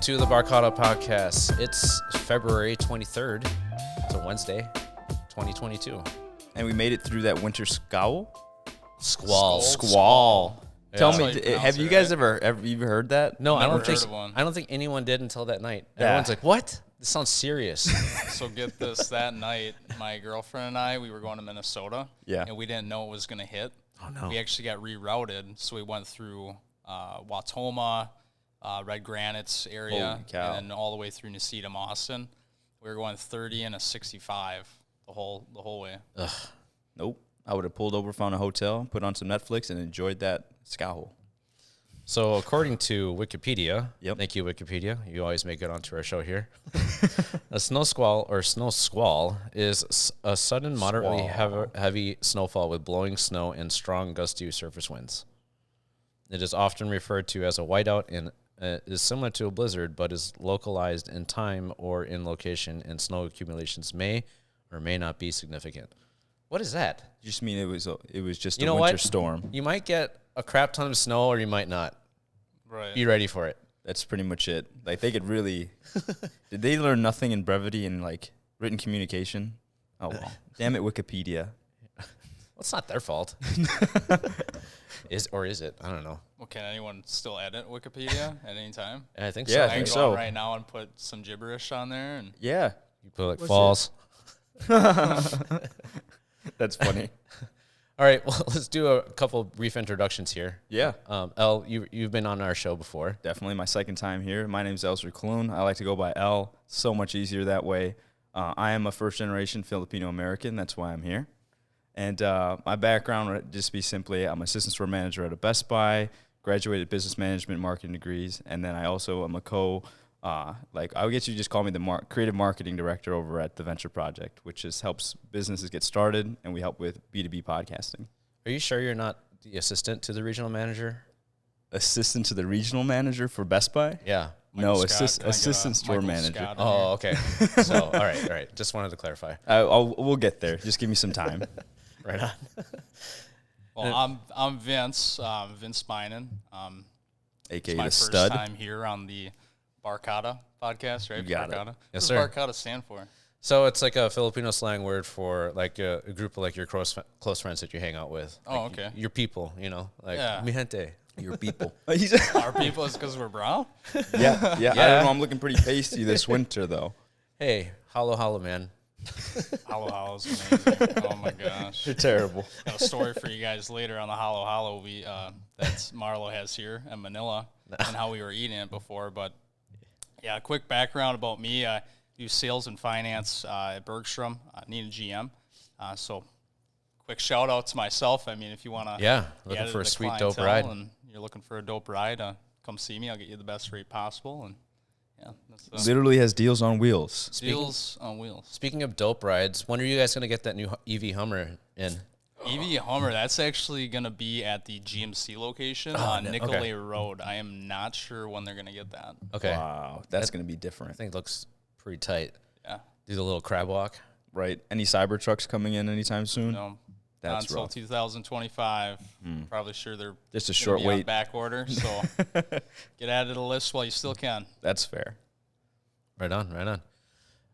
to the Barkada Podcast. It's February 23rd. It's a Wednesday, 2022. And we made it through that winter squall. Squall. Yeah. Tell me, have you guys ever heard that? No, I don't Never think anyone did until that night. Yeah. Everyone's like, "What? This sounds serious." So get this, that night, my girlfriend and I, we were going to Minnesota. Yeah. And we didn't know it was going to hit. Oh, no. We actually got rerouted, so we went through Watoma, Red Granites area, Holy cow. and then all the way through Necetam, Austin. We were going 30 and a 65 the whole way. Ugh. Nope. I would have pulled over, found a hotel, put on some Netflix, and enjoyed that scowl. So, according to Wikipedia, Yep. Thank you, Wikipedia. You always make it onto our show here. A snow squall or snow squall is a sudden, moderately heavy snowfall with blowing snow and strong gusty surface winds. It is often referred to as a whiteout and is similar to a blizzard, but is localized in time or in location, and snow accumulations may or may not be significant. What is that? You just mean it was just You a know winter what? storm. You might get a crap ton of snow or you might not. Right. Be ready for it. That's pretty much it. Like, they could really... Did they learn nothing in brevity and, like, written communication? Oh, well. Damn it, Wikipedia. Well, it's not their fault. Is it? I don't know. Well, can anyone still edit Wikipedia at any time? I think Yeah, so. I I think can so. go on right now and put some gibberish on there. And Yeah. You put like What's false. That's funny. All right, well, let's do a couple brief introductions here. Yeah. El, you've been on our show before. Definitely my second time here. My name's Elser Kloon. I like to go by El. So much easier that way. I am a first-generation Filipino-American. That's why I'm here. And my background would just be simply, I'm assistant store manager at a Best Buy, graduated business management marketing degrees, and then I also am a I would guess you just call me the creative marketing director over at the Venture Project, which just helps businesses get started, and we help with B2B podcasting. Are you sure you're not the assistant to the regional manager? Assistant to the regional manager for Best Buy? Yeah. No, Michael Scott, can I get a assistant store Michael manager. Scott in Oh, here? okay. So, all right. Just wanted to clarify. We'll get there. Just give me some time. Right on. Well, I'm Vince Meinen. AKA It's my the first stud. time here on the Barkada Podcast, right? You got it. Barkada. Yes, What sir. does Barkada stand for? So it's like a Filipino slang word for like a group of like your close friends that you hang out with. Oh, Like, okay. Your people, like Yeah. mi gente. Your people. Our people is because we're brown? yeah. I don't know. I'm looking pretty pasty this winter, though. Hey, holla, man. Hollow Hollow is amazing. Oh my gosh. You're terrible. Got a story for you guys later on the Hollow Hollow that Marlo has here in Manila and how we were eating it before. But yeah, a quick background about me. I do sales and finance at Bergstrom. I need a GM. So quick shout out to myself. I mean, if you want to Yeah, looking for a sweet dope ride. and you're looking for a dope ride, come see me. I'll get you the best rate possible. And yeah, that's Literally has deals on wheels. deals on wheels. Speaking of dope rides, when are you guys going to get that new EV Hummer in? EV Hummer, that's actually going to be at the GMC location on Nicolay Road. I am not sure when they're going to get that. Okay. Wow. That's going to be I different. think it looks pretty tight. Yeah. Do the little crab walk. Right. Any Cybertrucks coming in anytime soon? No, That's not until rough. 2025. Probably sure they're Just a gonna short be on wait. back order. So get added to the list while you still can. That's fair. Right on.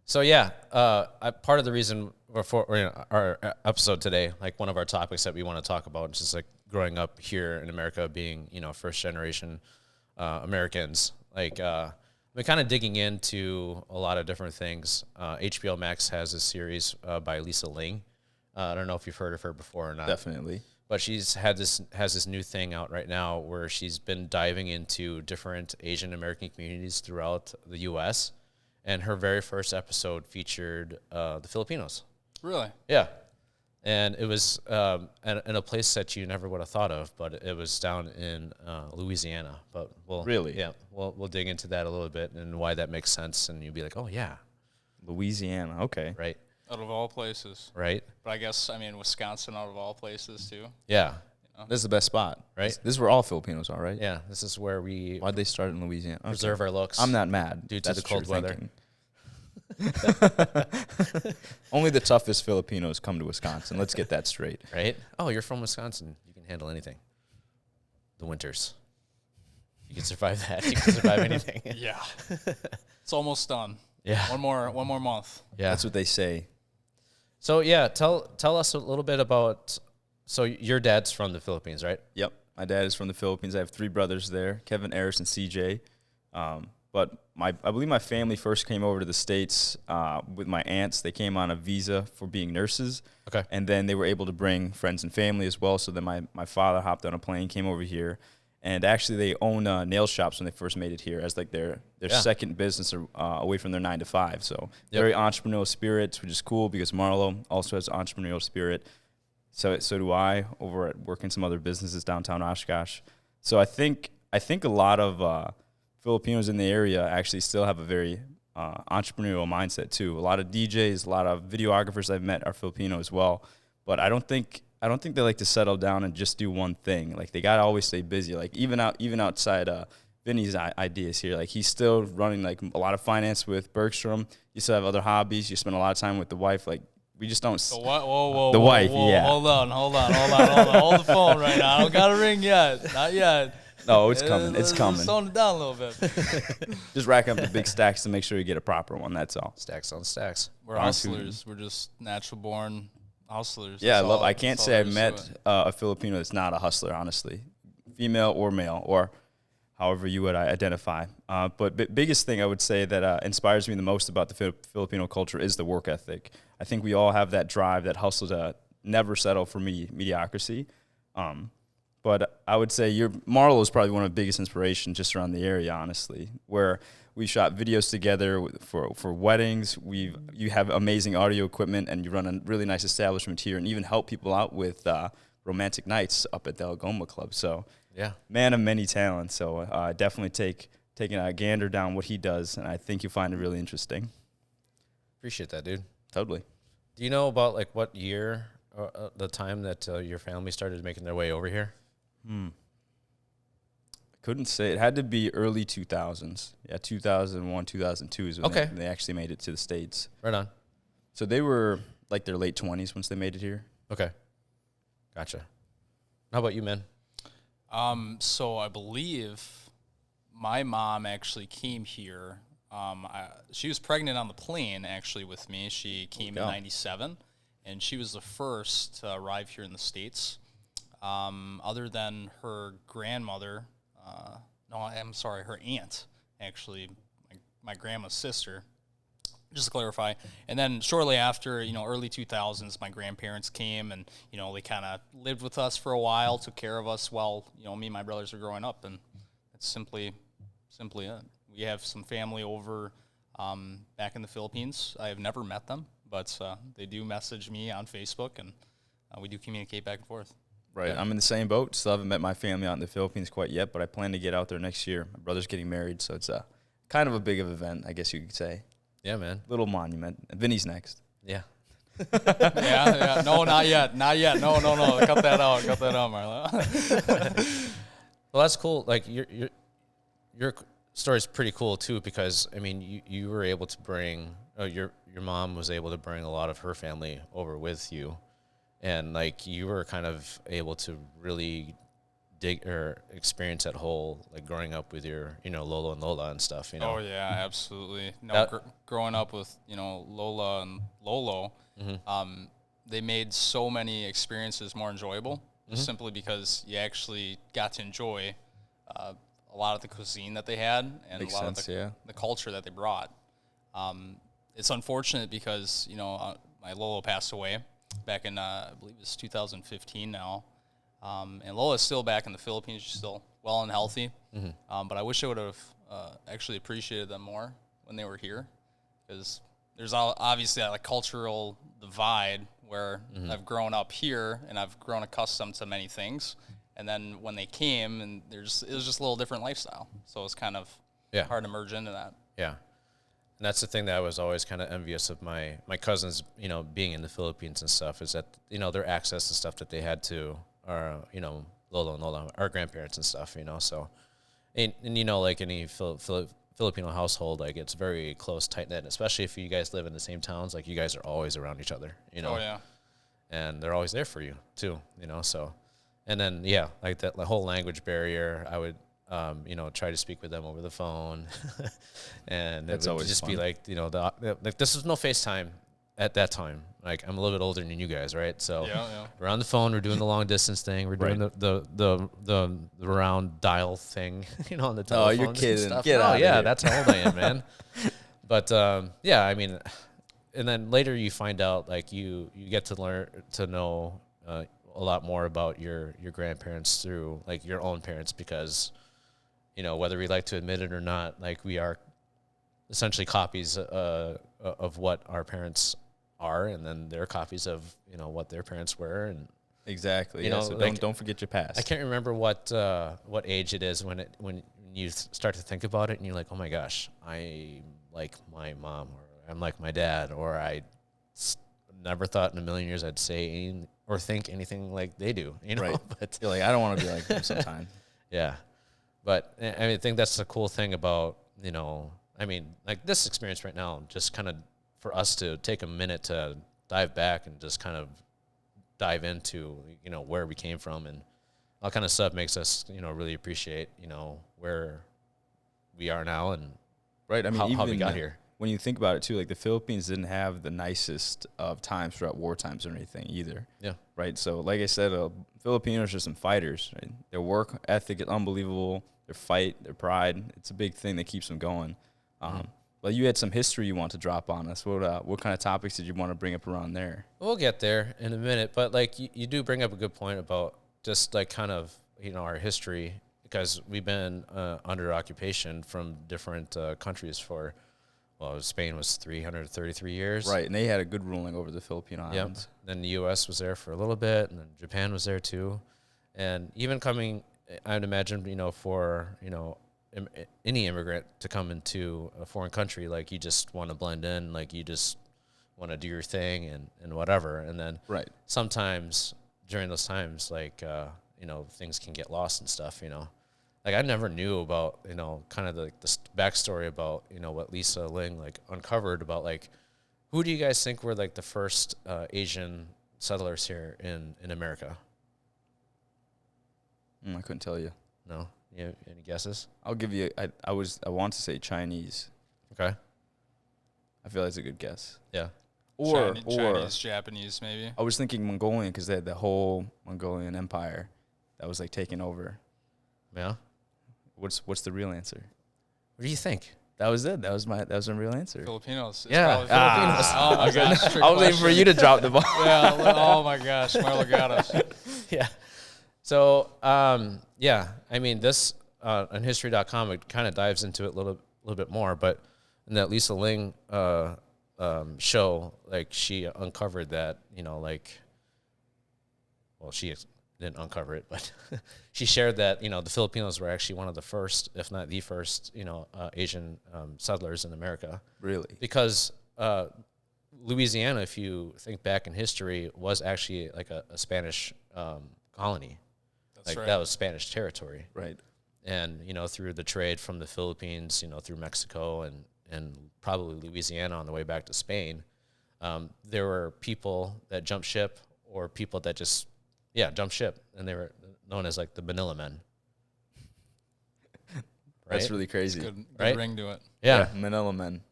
So yeah, part of the reason for our episode today, like one of our topics that we want to talk about, is just like growing up here in America, being first generation Americans. Like we're kind of digging into a lot of different things. HBO Max has a series by Lisa Ling. I don't know if you've heard of her before or not. Definitely. But has this new thing out right now where she's been diving into different Asian American communities throughout the U.S. And her very first episode featured the Filipinos. Really? Yeah. And it was in a place that you never would have thought of, but it was down in Louisiana. But we'll dig into that a little bit and why that makes sense. And you'll be like, oh, yeah. Louisiana. Okay. Right. Out of all places. Right. But I guess, Wisconsin out of all places, too. Yeah. This is the best spot. Right. This is where all Filipinos are, right? Yeah. This is where we Why'd they start in Louisiana? Okay. preserve our looks. I'm not mad. Due to the cold true weather. thinking. Only the toughest Filipinos come to Wisconsin. Let's get that straight. Right? Oh, you're from Wisconsin. You can handle anything. The winters. You can survive that. You can survive anything. Yeah. It's almost done. Yeah. One more month. Yeah. That's what they say. So yeah, tell us a little bit about. So your dad's from the Philippines, right? Yep. My dad is from the Philippines. I have 3 brothers there, Kevin, Eris, and CJ. But I believe my family first came over to the States with my aunts. They came on a visa for being nurses. Okay. And then they were able to bring friends and family as well. So then my father hopped on a plane, came over here. And actually they own nail shops when they first made it here as like their second business away from their 9 to 5. So very entrepreneurial spirit, which is cool because Marlo also has entrepreneurial spirit. So do I over at working some other businesses downtown Oshkosh. So I think a lot of Filipinos in the area actually still have a very entrepreneurial mindset too. A lot of DJs, a lot of videographers I've met are Filipino as well. But I don't think they like to settle down and just do one thing. Like they gotta always stay busy. Like even outside Vinny's ideas here, like he's still running like a lot of finance with Bergstrom. You still have other hobbies. You spend a lot of time with the wife. Like we just don't. Whoa, the wife, whoa, yeah. Hold on. Hold the phone right now. I don't got a ring yet. Not yet. No, it's coming. It's coming. Let's tone it down a little bit. Just rack up the big stacks to make sure you get a proper one. That's all. Stacks on stacks. We're hustlers. We're just natural born hustlers. Yeah, I can't say I've met a Filipino that's not a hustler, honestly, female or male, or however you would identify. But biggest thing I would say that inspires me the most about the Filipino culture is the work ethic. I think we all have that drive, that hustle to never settle for mediocrity. But I would say Marlo is probably one of the biggest inspirations just around the area, honestly, where we shot videos together for weddings. You have amazing audio equipment, and you run a really nice establishment here, and even help people out with romantic nights up at the Algoma Club. So, yeah, man of many talents. So definitely taking a gander down what he does, and I think you'll find it really interesting. Appreciate that, dude. Totally. Do you know about like what year, the time that your family started making their way over here? Couldn't say. It had to be early 2000s. Yeah, 2001, 2002 is when they actually made it to the States. Right on. So they were like their late 20s once they made it here. Okay. Gotcha. How about you, man? So I believe my mom actually came here. She was pregnant on the plane, actually, with me. She came in 97, and she was the first to arrive here in the States. Other than her grandmother, her aunt, actually, my grandma's sister, just to clarify. And then shortly after, early 2000s, my grandparents came and, they kind of lived with us for a while, took care of us while, me and my brothers were growing up. And that's simply it. We have some family over back in the Philippines. I have never met them, but they do message me on Facebook, and we do communicate back and forth. Right. Yeah. I'm in the same boat. Still haven't met my family out in the Philippines quite yet, but I plan to get out there next year. My brother's getting married, so it's kind of a big of event, I guess you could say. Yeah, man. Little monument. Vinny's next. Yeah. Yeah. No, not yet. No. Cut that out, Marlo. Well, that's cool. Like your story's pretty cool too, because I mean, you were able to bring your mom was able to bring a lot of her family over with you, and like you were kind of able to really dig or experience that whole like growing up with your Lolo and Lola and stuff. Oh yeah, absolutely. No, growing up with Lola and Lolo, they made so many experiences more enjoyable, just simply because you actually got to enjoy a lot of the cuisine that they had and Makes a lot sense, of the culture that they brought. It's unfortunate because my Lolo passed away back in I believe it's 2015 now. And Lola's still back in the Philippines. She's still well and healthy. But I wish I would have actually appreciated them more when they were here, because there's obviously that cultural divide where I've grown up here and I've grown accustomed to many things. And then when they came, and it was just a little different lifestyle. So it's kind of hard to merge into that. Yeah. And that's the thing that I was always kind of envious of my cousins, being in the Philippines and stuff, is that, their access to stuff that they had to our, Lolo and Lola, our grandparents and stuff, so, and like any Filipino household, like it's very close, tight-knit, especially if you guys live in the same towns, like you guys are always around each other, Oh, yeah. And they're always there for you too, so, and then, like that whole language barrier, try to speak with them over the phone. And That's it would always just fun. be like, like this was no FaceTime at that time. Like I'm a little bit older than you guys, right? So we're on the phone, we're doing the long distance thing, we're doing the round dial thing, on the telephone. Oh, you're kidding. Stuff. Get out of here. That's how old I am, man. But I mean, and then later you find out, like you get to learn to know a lot more about your grandparents through like your own parents, because whether we like to admit it or not, like we are essentially copies of what our parents are, and then they're copies of what their parents were, and Exactly. So like, don't forget your past. I can't remember what age it is when you start to think about it, and you're like, oh my gosh, I like my mom, or I'm like my dad, or never thought in a million years I'd say or think anything like they do, Right. But You're like, I don't want to be like them sometime. yeah, but I think that's the cool thing about like this experience right now, just kind of for us to take a minute to dive back and just kind of dive into where we came from and all kind of stuff makes us really appreciate where we are now and Right. I mean, how we even got here. When you think about it too, like the Philippines didn't have the nicest of times throughout war times or anything either. Yeah. Right. So like I said, Filipinos are some fighters. Right? Their work ethic is unbelievable. Their fight, their pride, it's a big thing that keeps them going. But you had some history you want to drop on us. What kind of topics did you want to bring up around there? We'll get there in a minute, but like you do bring up a good point about just like kind of our history, because we've been under occupation from different countries for, Spain was 333 years. Right, and they had a good ruling over the Philippine Islands. Yep. Then the U.S. was there for a little bit, and then Japan was there too, and even coming, I'd imagine for any immigrant to come into a foreign country, like you just want to blend in, like you just want to do your thing and whatever, and then Right. sometimes during those times, like things can get lost and stuff. Like I never knew about kind of the backstory about what Lisa Ling like uncovered about like who do you guys think were like the first Asian settlers here in America? I couldn't tell you. No, you have any guesses? I'll give you. I want to say Chinese. Okay. I feel that's a good guess. Yeah. Or Chinese, Japanese, maybe. I was thinking Mongolian because they had the whole Mongolian empire that was like taking over. Yeah. What's the real answer? What do you think? That was it. That was my real answer. Filipinos. It's Yeah. probably Filipinos. Oh my gosh. trick I was waiting for question. you to drop the ball. Yeah. Oh my gosh. Marlo got us. Yeah. So, yeah, I mean, this on history.com, it kind of dives into it a little bit more, but in that Lisa Ling show, like she uncovered that, she didn't uncover it, but she shared that, the Filipinos were actually one of the first, if not the first, Asian settlers in America. Really? Because Louisiana, if you think back in history, was actually like a Spanish colony. That's right. That was Spanish territory. Right. And, through the trade from the Philippines, through Mexico and probably Louisiana on the way back to Spain, there were people that jumped ship or people that just, jumped ship. And they were known as like the Manila men. Right? That's really crazy. Good Right? ring to it. Yeah. Manila men.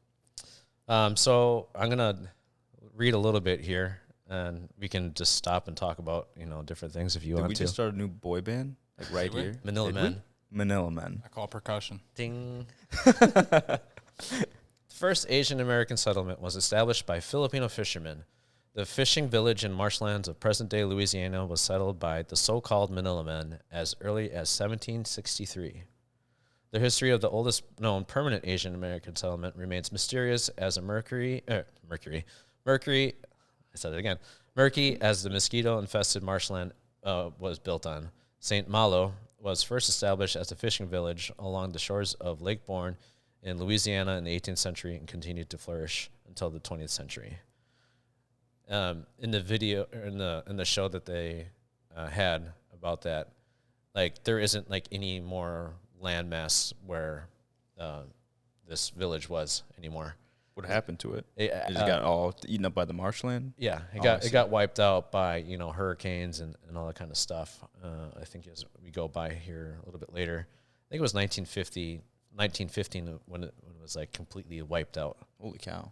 So I'm going to read a little bit here, and we can just stop and talk about, different things if you Did want we to. just start a new boy band? Like right Did we? here? Manila Did we? men. Manila men. I call percussion. Ding. The first Asian American settlement was established by Filipino fishermen. The fishing village in marshlands of present-day Louisiana was settled by the so-called Manila men as early as 1763. The history of the oldest known permanent Asian American settlement remains mysterious as murky as the mosquito-infested marshland was built on. St. Malo was first established as a fishing village along the shores of Lake Borgne in Louisiana in the 18th century and continued to flourish until the 20th century. In the video, in the show that they had about that, like there isn't like any more landmass where this village was anymore. What happened to it? It It just got all eaten up by the marshland? Yeah, I it see. got wiped out by hurricanes and all that kind of stuff. I think as we go by here a little bit later, think it was 1915 when it was like completely wiped out. Holy cow.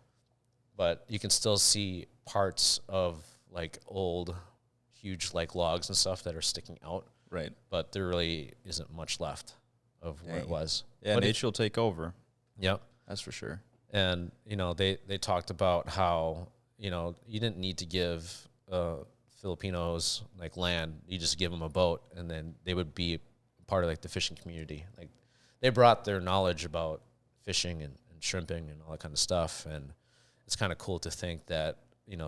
But you can still see parts of like old, huge like logs and stuff that are sticking out. Right. But there really isn't much left of where it was. Yeah, but nature will take over. Yep. That's for sure. And, they talked about how, you didn't need to give Filipinos like land. You just give them a boat and then they would be part of like the fishing community. Like they brought their knowledge about fishing and shrimping and all that kind of stuff. And it's kind of cool to think that,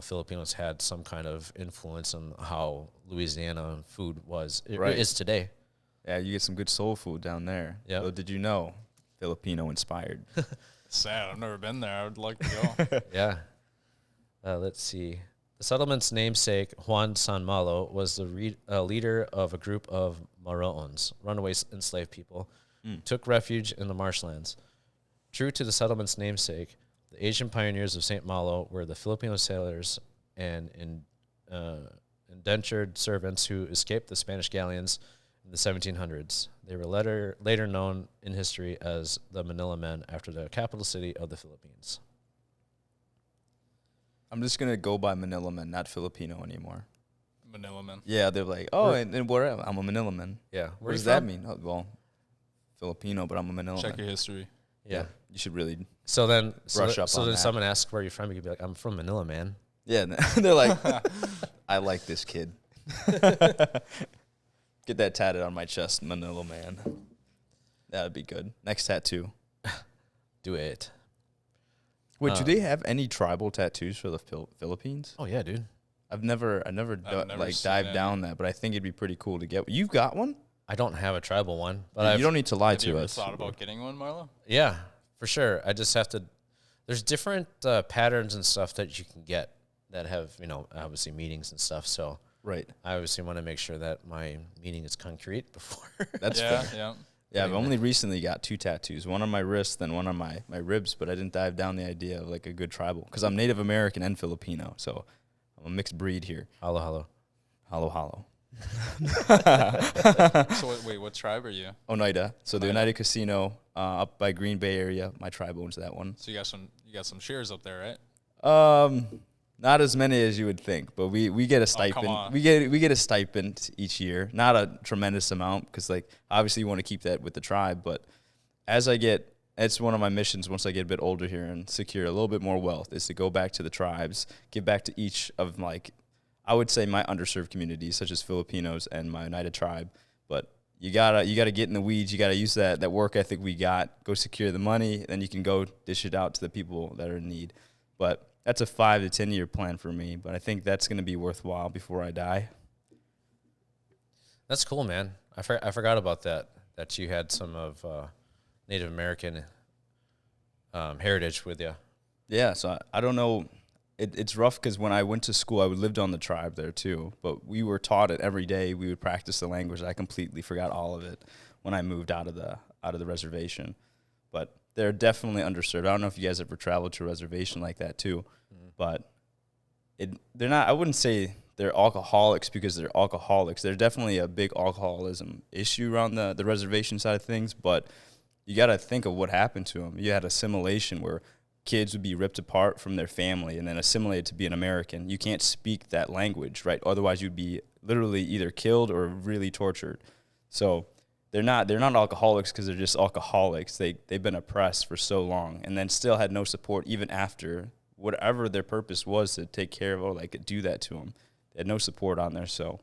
Filipinos had some kind of influence on how Louisiana food is today. Yeah, you get some good soul food down there. Yeah. So did you know Filipino inspired? Sad. I've never been there. I would like to go. Yeah. Let's see. The settlement's namesake, Juan San Malo, was the leader of a group of Maroons, runaway enslaved people, who took refuge in the marshlands. True to the settlement's namesake, the Asian pioneers of St. Malo were the Filipino sailors and indentured servants who escaped the Spanish galleons in the 1700s. They were later known in history as the Manila Men after the capital city of the Philippines. I'm just going to go by Manila Man, not Filipino anymore. Manila Man. Yeah, they're like, and where am I? I'm a Manila Man. Yeah. What does that mean? Oh, well, Filipino, but I'm a Manila Check Man. your history. Yeah. You should really So then, brush up so on then that. someone asks where you're from, you could be like, I'm from Manila, man. Yeah, they're like, I like this kid. Get that tatted on my chest, Manila Man. That would be good. Next tattoo. Do it. Wait, do they have any tribal tattoos for the Philippines? Oh yeah, dude. I've never never like seen dived any. down that, but I think it'd be pretty cool to get. You've got one? I don't have a tribal one, but You I've, don't need to lie Have you to ever us. thought about getting one, Marlo? yeah, for sure. I just have to. There's different patterns and stuff that you can get that have obviously meanings and stuff. So Right. I obviously want to make sure that my meaning is concrete before. That's Yeah, fair. yeah. Yeah, I've only recently got 2 tattoos, one on my wrist and one on my ribs, but I didn't dive down the idea of like a good tribal because I'm Native American and Filipino, so I'm a mixed breed here. Hello, hello. Hollow, hollow. So wait, what tribe are you? Oneida. So the Oneida. Oneida Casino up by Green Bay area. My tribe owns that one. So you got some shares up there, right? Not as many as you would think, but we get a stipend. on. We get a stipend each year. Not a tremendous amount because like obviously you want to keep that with the tribe, but it's one of my missions once I get a bit older here and secure a little bit more wealth is to go back to the tribes, give back to each of like I would say my underserved communities such as Filipinos and my Oneida tribe. But you gotta get in the weeds. You gotta use that work ethic we got. Go secure the money, then you can go dish it out to the people that are in need. But that's a 5 to 10 year plan for me. But I think that's gonna be worthwhile before I die. That's cool, man. I forgot about that. That you had some of Native American heritage with you. Yeah, so I don't know. It's rough because when I went to school, I lived on the tribe there too. But we were taught it every day. We would practice the language. I completely forgot all of it when I moved out of the reservation. But they're definitely underserved. I don't know if you guys ever traveled to a reservation like that too. But they're not. I wouldn't say they're alcoholics because they're alcoholics. There's definitely a big alcoholism issue around the reservation side of things. But you got to think of what happened to them. You had assimilation where kids would be ripped apart from their family and then assimilated to be an American. You can't speak that language, right? Otherwise, you'd be literally either killed or really tortured. So they're not alcoholics because they're just alcoholics. They've been oppressed for so long and then still had no support even after whatever their purpose was to take care of or like do that to them. They had no support on there. So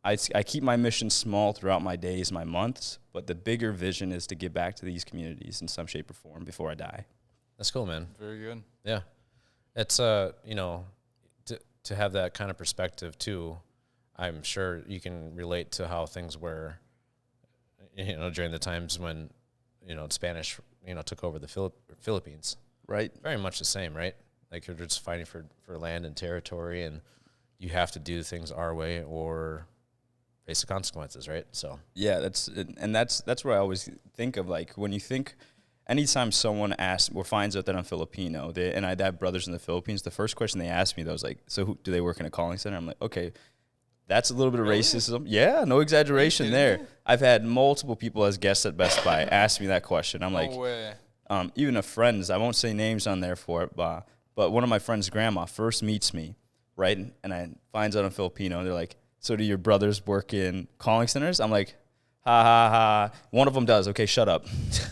I keep my mission small throughout my days, my months, but the bigger vision is to give back to these communities in some shape or form before I die. That's cool, man. Very good. Yeah, it's to have that kind of perspective too. I'm sure you can relate to how things were, during the times when Spanish took over the Philippines. Right. Very much the same, right? Like you're just fighting for land and territory, and you have to do things our way or face the consequences, right? So Yeah, that's where I always think of, like, when you think. Anytime someone asks or finds out that I'm Filipino, and I have brothers in the Philippines, the first question they ask me though is like, "So do they work in a calling center?" I'm like, "Okay, That's a little bit of racism. Yeah, no exaggeration there. I've had multiple people as guests at Best Buy ask me that question. I'm like, No way. even a friend's, I won't say names on there for it, but one of my friend's grandma first meets me, right? And I finds out I'm Filipino. They're like, so do your brothers work in calling centers? I'm like, ha, ha, ha. One of them does. Okay, shut up.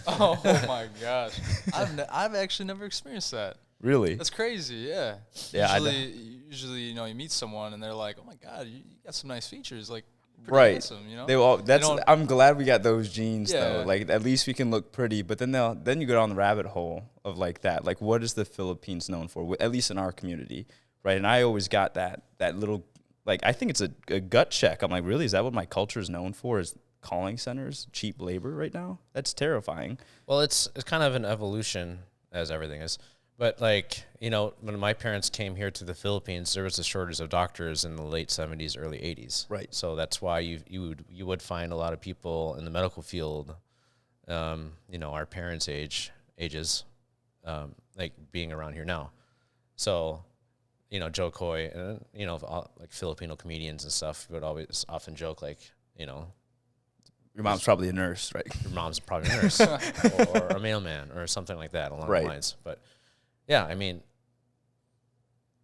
Oh, my gosh. I've actually never experienced that. Really? That's crazy, yeah. Yeah, Usually, you know, you meet someone and they're like, "Oh my God, you got some nice features." Like, pretty Right. handsome, you know. I'm glad we got those genes though. Yeah. Like at least we can look pretty. But then you go down the rabbit hole of like that. Like what is the Philippines known for? At least in our community, right? And I always got that little like I think it's a gut check. I'm like, really? Is that what my culture is known for? Is calling centers, cheap labor right now? That's terrifying. Well, it's kind of an evolution, as everything is. But like, you know, when my parents came here to the Philippines, there was a shortage of doctors in the late 70s, early 80s. Right. So that's why you would find a lot of people in the medical field, you know, our parents' ages, like being around here now. So, you know, Joe Coy and, you know, like Filipino comedians and stuff would always often joke like, you know, Your mom's probably a nurse, right? your mom's probably a nurse or a mailman or something like that along Right. the lines. But yeah, I mean,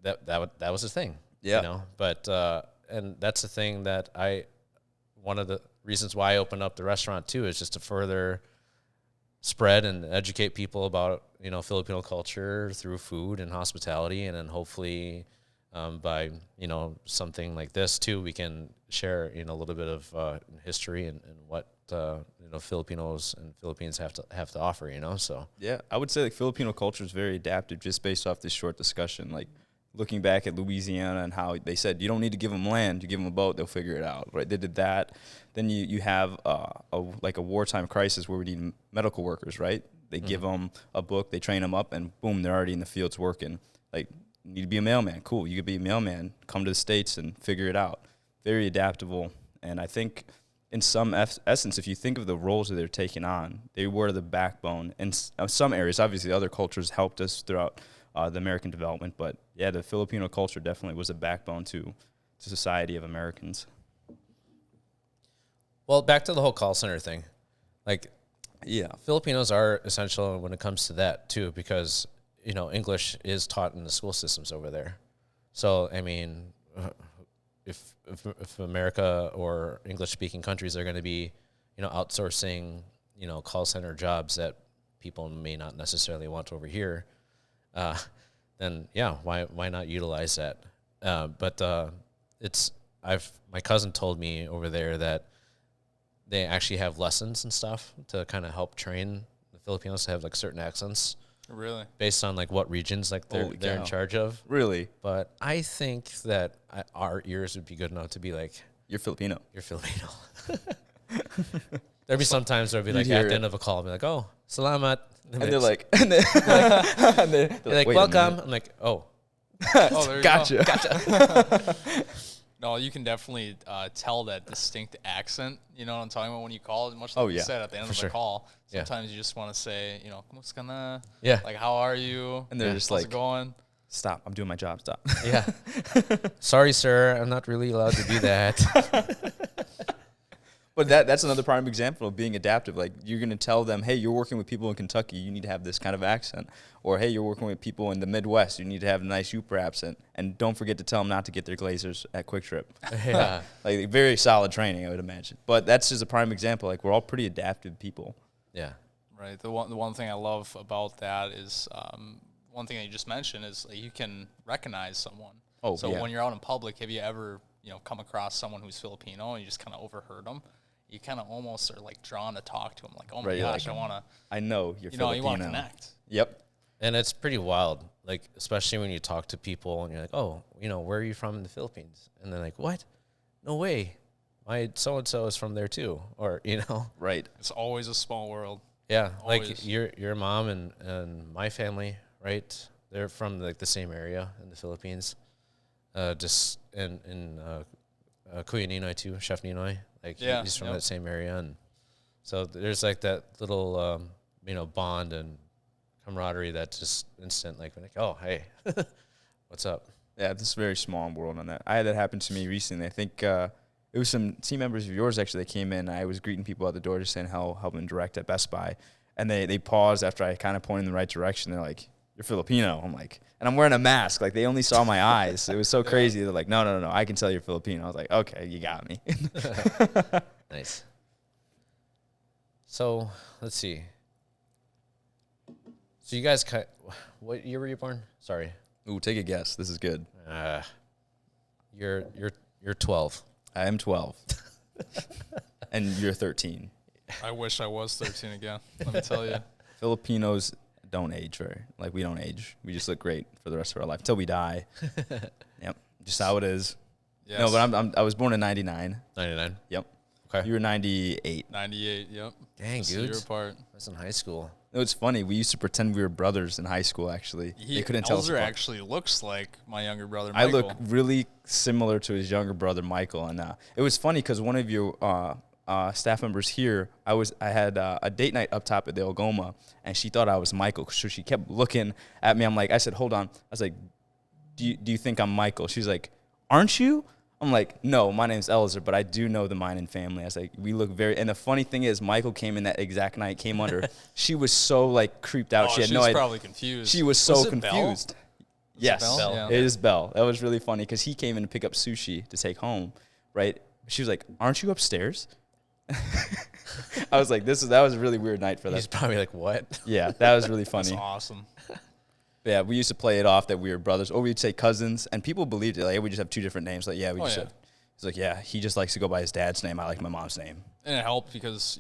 that was the thing, Yeah. you know. But and that's the thing that one of the reasons why I opened up the restaurant too is just to further spread and educate people about, you know, Filipino culture through food and hospitality, and then hopefully by, you know, something like this too, we can share, you know, a little bit of history and what you know, Filipinos and Philippines have to offer, you know. So Yeah, I would say like Filipino culture is very adaptive just based off this short discussion. Like looking back at Louisiana and how they said you don't need to give them land, you give them a boat, they'll figure it out, right? They did that. Then you have a wartime crisis where we need medical workers, right? They give them a book, they train them up, and boom, they're already in the fields working. Like, you need to be a mailman. Cool, you could be a mailman. Come to the States and figure it out. Very adaptable. And I think in some essence, if you think of the roles that they're taking on, they were the backbone. In some areas, obviously, other cultures helped us throughout the American development. But, yeah, the Filipino culture definitely was a backbone to society of Americans. well, back to the whole call center thing. Like, Yeah. Filipinos are essential when it comes to that too, because, you know, English is taught in the school systems over there. So, I mean, if America or English-speaking countries are going to be, you know, outsourcing, you know, call center jobs that people may not necessarily want over here, then yeah, why not utilize that? But my cousin told me over there that they actually have lessons and stuff to kind of help train the Filipinos to have like certain accents. Really? Based on like what regions like they're in cow. charge of. Really? But I think that our ears would be good enough to be like, You're Filipino. you're Filipino. There'd be sometimes there'd be like hear at the it. end of a call, I'd be like, oh, salamat. And they're like, and they're they're like, "Wait a welcome. minute." I'm like, oh, Oh, there you Gotcha. go. No, you can definitely tell that distinct accent. You know what I'm talking about when you call it. Much like Oh, you yeah, said at the end for of sure. the call. Yeah. Sometimes you just want to say, you know, "Kumusta ka na?" yeah, Like, how are you? And they're just How's like, it going? Stop. I'm doing my job. Stop. yeah. Sorry, sir, I'm not really allowed to do that. But that's another prime example of being adaptive. Like, you're going to tell them, hey, you're working with people in Kentucky, you need to have this kind of accent. Or, hey, you're working with people in the Midwest, you need to have a nice Uper accent. And don't forget to tell them not to get their glazers at Quick Trip. Yeah. Like, very solid training, I would imagine. But that's just a prime example. Like, we're all pretty adaptive people. Yeah. Right. The one thing I love about that is one thing that you just mentioned is like, you can recognize someone. Oh, so yeah. when you're out in public, have you ever come across someone who's Filipino and you just kind of overheard them? You kind of almost are like drawn to talk to them. Like, oh my Right, you're gosh, like, I want to. I know you're Filipino. You want to connect. Yep. And it's pretty wild, like, especially when you talk to people and you're like, oh, you know, where are you from in the Philippines? And they're like, what? No way. My so-and-so is from there too. Or, you know. Right. It's always a small world. Yeah, like Always. your mom and my family, right? They're from like the same area in the Philippines. Just in Kuya Ninoy too, Chef Ninoy. Like he's from that same area, and so there's like that little bond and camaraderie that just instant like oh hey, what's up? Yeah, this is a very small world on that. I had that happen to me recently. I think it was some team members of yours actually that came in. I was greeting people at the door just saying helping direct at Best Buy. And they paused after I kind of pointed in the right direction. They're like, "You're Filipino." I'm like, and I'm wearing a mask. Like, they only saw my eyes. It was so crazy. They're like, no, I can tell you're Filipino. I was like, okay, you got me. Nice. So, let's see. So you guys, what year were you born? Sorry. Ooh, take a guess. This is good. You're 12. I am 12. And you're 13. I wish I was 13 again. Let me tell you. Filipinos don't age we don't age. We just look great for the rest of our life until we die. Yep, just how it is. Yes. No, but I was born in 99. 99. Yep. Okay. You were 98. 98. Yep. Dang, dude. dude. You're apart. I was in high school. No, it's funny. We used to pretend we were brothers in high school. Actually, they couldn't tell us apart. Actually looks like my younger brother, Michael. I look really similar to his younger brother, Michael, and it was funny because one of your staff members here, I had a date night up top at the Algoma, and she thought I was Michael, so she kept looking at me. I said, hold on. I was like, do you think I'm Michael? She's like, aren't you? I'm like, no, my name's Elzer, but I do know the Meinen family. I was like, we look very, and the funny thing is, Michael came in that exact night, came under. She was so like creeped out. She had no idea. She was probably confused. She was so confused. Bell? Yes, Bell? Yeah. It is Bell. That was really funny because he came in to pick up sushi to take home, right? She was like, aren't you upstairs? I was like, that was a really weird night for that. He's probably like, what? Yeah, that was really funny. That's awesome. Yeah, we used to play it off that we were brothers, or we'd say cousins, and people believed it. Like, we just have two different names. Like, yeah, we just have. He's like, yeah, he just likes to go by his dad's name. I like my mom's name. And it helped because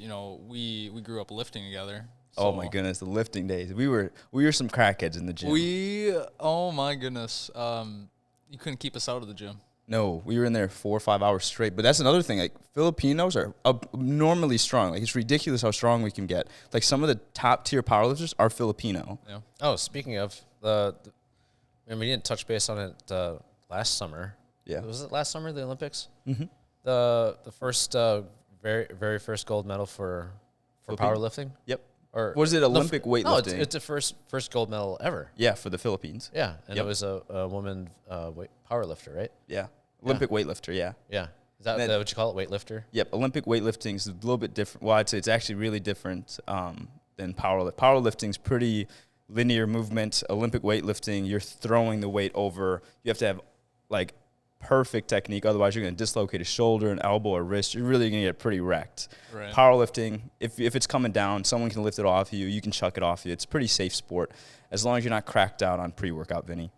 we grew up lifting together. So oh my goodness, the lifting days. We were some crackheads in the gym. Oh my goodness, you couldn't keep us out of the gym. No, we were in there 4 or 5 hours straight. But that's another thing. Like, Filipinos are abnormally strong. Like, it's ridiculous how strong we can get. Like, some of the top tier powerlifters are Filipino. Yeah. Oh, speaking of and we didn't touch base on it last summer. Yeah. Was it last summer, the Olympics? Mm-hmm. The first very first gold medal for powerlifting. Yep. Or was it Olympic weightlifting? No, it's the first gold medal ever. Yeah, for the Philippines. Yeah, and it was a woman powerlifter, right? Yeah, Olympic weightlifter. Yeah. Yeah. Is that what you call it, weightlifter? Yep, Olympic weightlifting is a little bit different. Well, I'd say it's actually really different than powerlifting. Powerlifting is pretty linear movement. Olympic weightlifting, you're throwing the weight over. You have to have like perfect technique, otherwise you're going to dislocate a shoulder, an elbow, or wrist. You're really going to get pretty wrecked. Right. Powerlifting, if it's coming down, someone can lift it off you. You can chuck it off you. It's a pretty safe sport, as long as you're not cracked out on pre-workout, Vinny.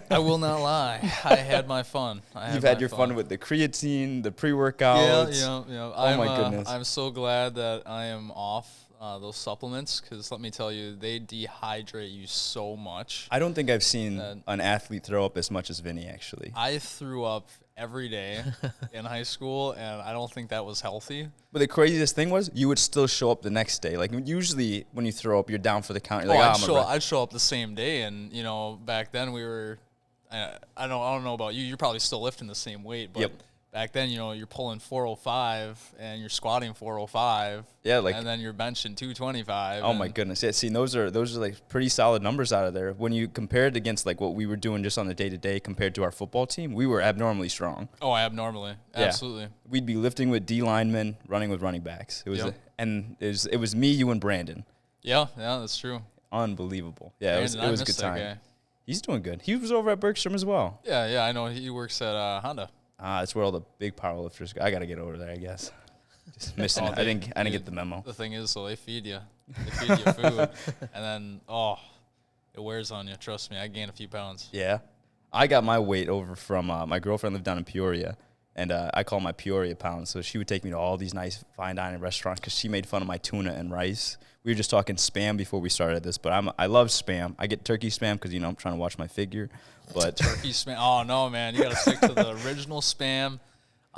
I will not lie. I had my fun. You've had your fun with the creatine, the pre-workouts. Yeah. Oh, my goodness. I'm so glad that I am off those supplements, because let me tell you, they dehydrate you so much. I don't think I've seen an athlete throw up as much as Vinny, actually. I threw up every day in high school, and I don't think that was healthy. But the craziest thing was, you would still show up the next day. Like, usually when you throw up, you're down for the count. You're I'd show up the same day, and back then we were. I don't know about you. You're probably still lifting the same weight, but back then, you're pulling 405 and you're squatting 405. Yeah, and then you're benching 225. Oh my goodness! Yeah, see, those are like pretty solid numbers out of there. When you compare it against like what we were doing just on the day to day compared to our football team, we were abnormally strong. Oh, abnormally, absolutely. Yeah. We'd be lifting with D linemen, running with running backs. It was it was me, you, and Brandon. Yeah, that's true. Unbelievable. Yeah, it was a good time. Guy. He's doing good. He was over at Bergstrom as well. Yeah, I know. He works at Honda. That's where all the big powerlifters go. I got to get over there, I guess. Just missing it. I didn't get the memo. The thing is, so they feed you. They feed you food. And then, it wears on you. Trust me, I gained a few pounds. Yeah. I got my weight over from my girlfriend lived down in Peoria, and I call my Peoria pounds. So she would take me to all these nice fine dining restaurants because she made fun of my tuna and rice. We were just talking Spam before we started this, but I love Spam. I get turkey Spam because, I'm trying to watch my figure. But turkey Spam. Oh, no, man. You got to stick to the original Spam.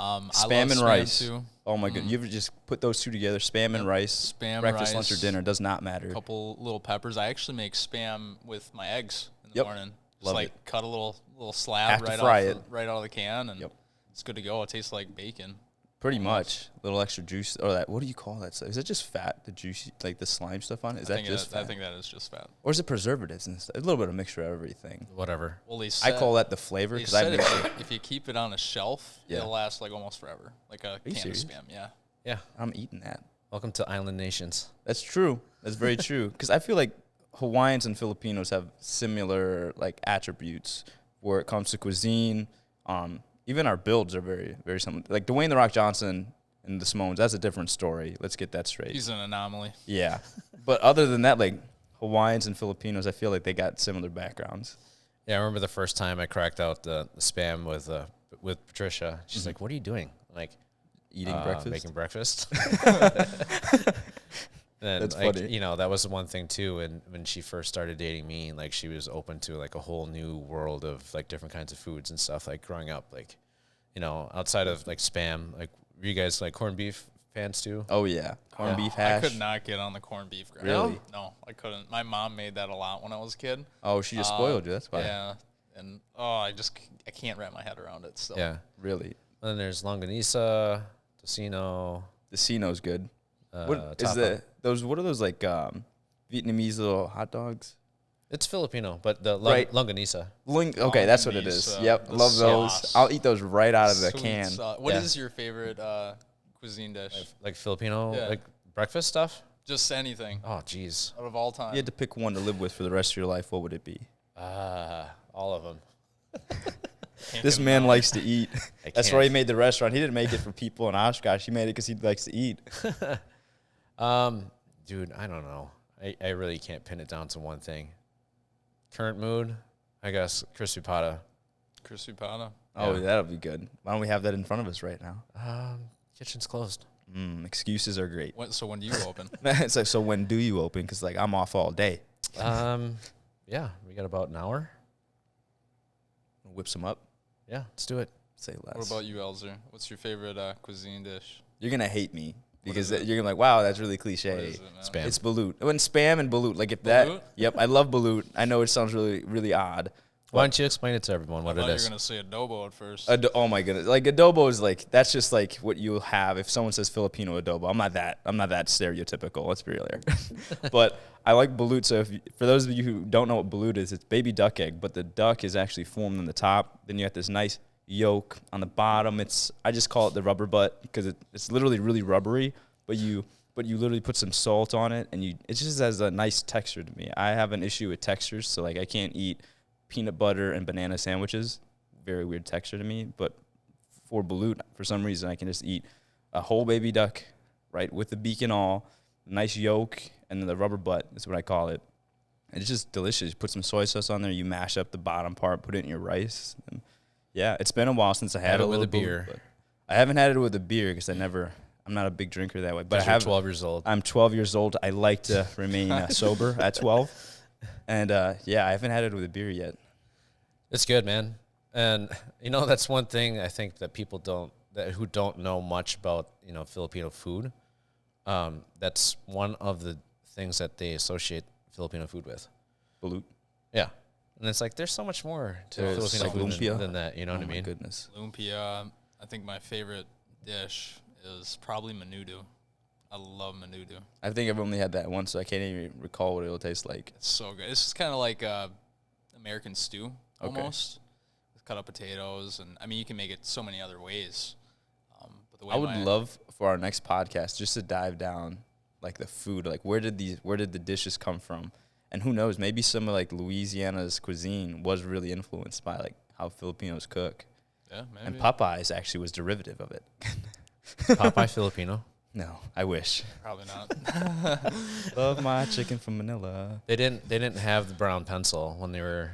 Spam and Spam rice. Too. Oh, my goodness. You ever just put those two together, Spam and rice, breakfast, lunch, or dinner, does not matter. A couple little peppers. I actually make Spam with my eggs in the morning. Just Love it. Cut a little slab right out of the can, and it's good to go. It tastes like bacon. Pretty much. A little extra juice. Or that, what do you call that stuff? Is it just fat, the juicy, like the slime stuff on it? Is that just fat? I think that is just fat. Or is it preservatives and stuff? A little bit of mixture of everything. Whatever. Well, I call that the flavor. They said if you keep it on a shelf, Yeah. it'll last like almost forever. Like a can of serious? Spam, yeah. Yeah. I'm eating that. Welcome to Island Nations. That's true. That's very true. Because I feel like Hawaiians and Filipinos have similar like attributes where it comes to cuisine. Even our builds are very, very similar. Like Dwayne "The Rock" Johnson and the Samoans, that's a different story. Let's get that straight. He's an anomaly. Yeah. But other than that, like Hawaiians and Filipinos, I feel like they got similar backgrounds. Yeah, I remember the first time I cracked out the Spam with Patricia. She's like, "What are you doing?" I'm like, Eating breakfast? making breakfast. And That's like, funny. you know, that was one thing too. And when she first started dating me, like she was open to like a whole new world of like different kinds of foods and stuff. Like growing up, like, you know, outside of like Spam, like were you guys like corned beef fans too? Oh, yeah. Corned beef hash. I could not get on the corned beef grind. Really? No, I couldn't. My mom made that a lot when I was a kid. Oh, she just spoiled you. That's why. Yeah. And, I can't wrap my head around it still. Yeah. Really. And then there's longanisa, tocino. The Cino's good. What is tapa. what are those like Vietnamese little hot dogs? It's Filipino, but the Right. longanisa. Okay, that's what it is. Longanisa, Yep, the love those. sauce. I'll eat those right out of the Sweet can. sauce. What Yeah. is your favorite cuisine dish? Like Filipino, Yeah. like breakfast stuff. Just anything Oh, jeez. out of all time. You had to pick one to live with for the rest of your life. What would it be? All of them. This man likes to eat. That's can't. why he made the restaurant. He didn't make it for people in Oshkosh. He made it because he likes to eat. Dude, I don't know. I really can't pin it down to one thing. Current mood, I guess, crispy pata. Crispy pata. Oh, Yeah. that'll be good. Why don't we have that in front of us right now? Kitchen's closed. Excuses are great. So when do you open? It's like, so when do you open? Because like I'm off all day. Yeah, we got about an hour. Whip some up. Yeah, let's do it. Say less. What about you, Elzer? What's your favorite cuisine dish? You're gonna hate me because is it? you're gonna be like, wow, that's really What cliche. is it, man? Spam. It's balut. When Spam and balut, like if Balut? that. Yep, I love balut. I know it sounds really, really odd. Why don't you explain it to everyone what I it thought you is? were gonna say adobo at first. Oh my goodness! Like adobo is like that's just like what you'll have if someone says Filipino adobo. I'm not that stereotypical. Let's be real here. But I like balut. So for those of you who don't know what balut is, it's baby duck egg, but the duck is actually formed on the top. Then you have this nice yolk on the bottom. I just call it the rubber butt because it's literally really rubbery. But you literally put some salt on it, and it just has a nice texture to me. I have an issue with textures, so like I can't eat peanut butter and banana sandwiches. Very weird texture to me. But for balut, for some reason, I can just eat a whole baby duck, right, with the beak and all, nice yolk, and then the rubber butt is what I call it. And it's just delicious. You put some soy sauce on there, you mash up the bottom part, put it in your rice. And yeah, it's been a while since I had Have a it with little a beer. balut, but I haven't had it with a beer because I'm not a big drinker that way. But I have 12 years old. I'm 12 years old. I like to remain sober at 12. And yeah, I haven't had it with a beer yet. It's good, man. And you know, that's one thing I think that people who don't know much about, you know, Filipino food. That's one of the things that they associate Filipino food with. Balut. Yeah. And it's like there's so much more to There's Filipino like food lumpia. than that, you know what I My mean? goodness. Lumpia. I think my favorite dish is probably menudo. I love menudo. I think I've only had that once, so I can't even recall what it'll taste like. It's so good. It's just kind of like American stew almost, with cut up potatoes, and I mean you can make it so many other ways. But the way I would love for our next podcast just to dive down like the food, like where did the dishes come from, and who knows, maybe some of like Louisiana's cuisine was really influenced by like how Filipinos cook, Yeah, maybe. and Popeyes actually was derivative of it. Popeye Filipino. No, I wish. Probably not. Love my chicken from Manila. They didn't have the brown pencil when they were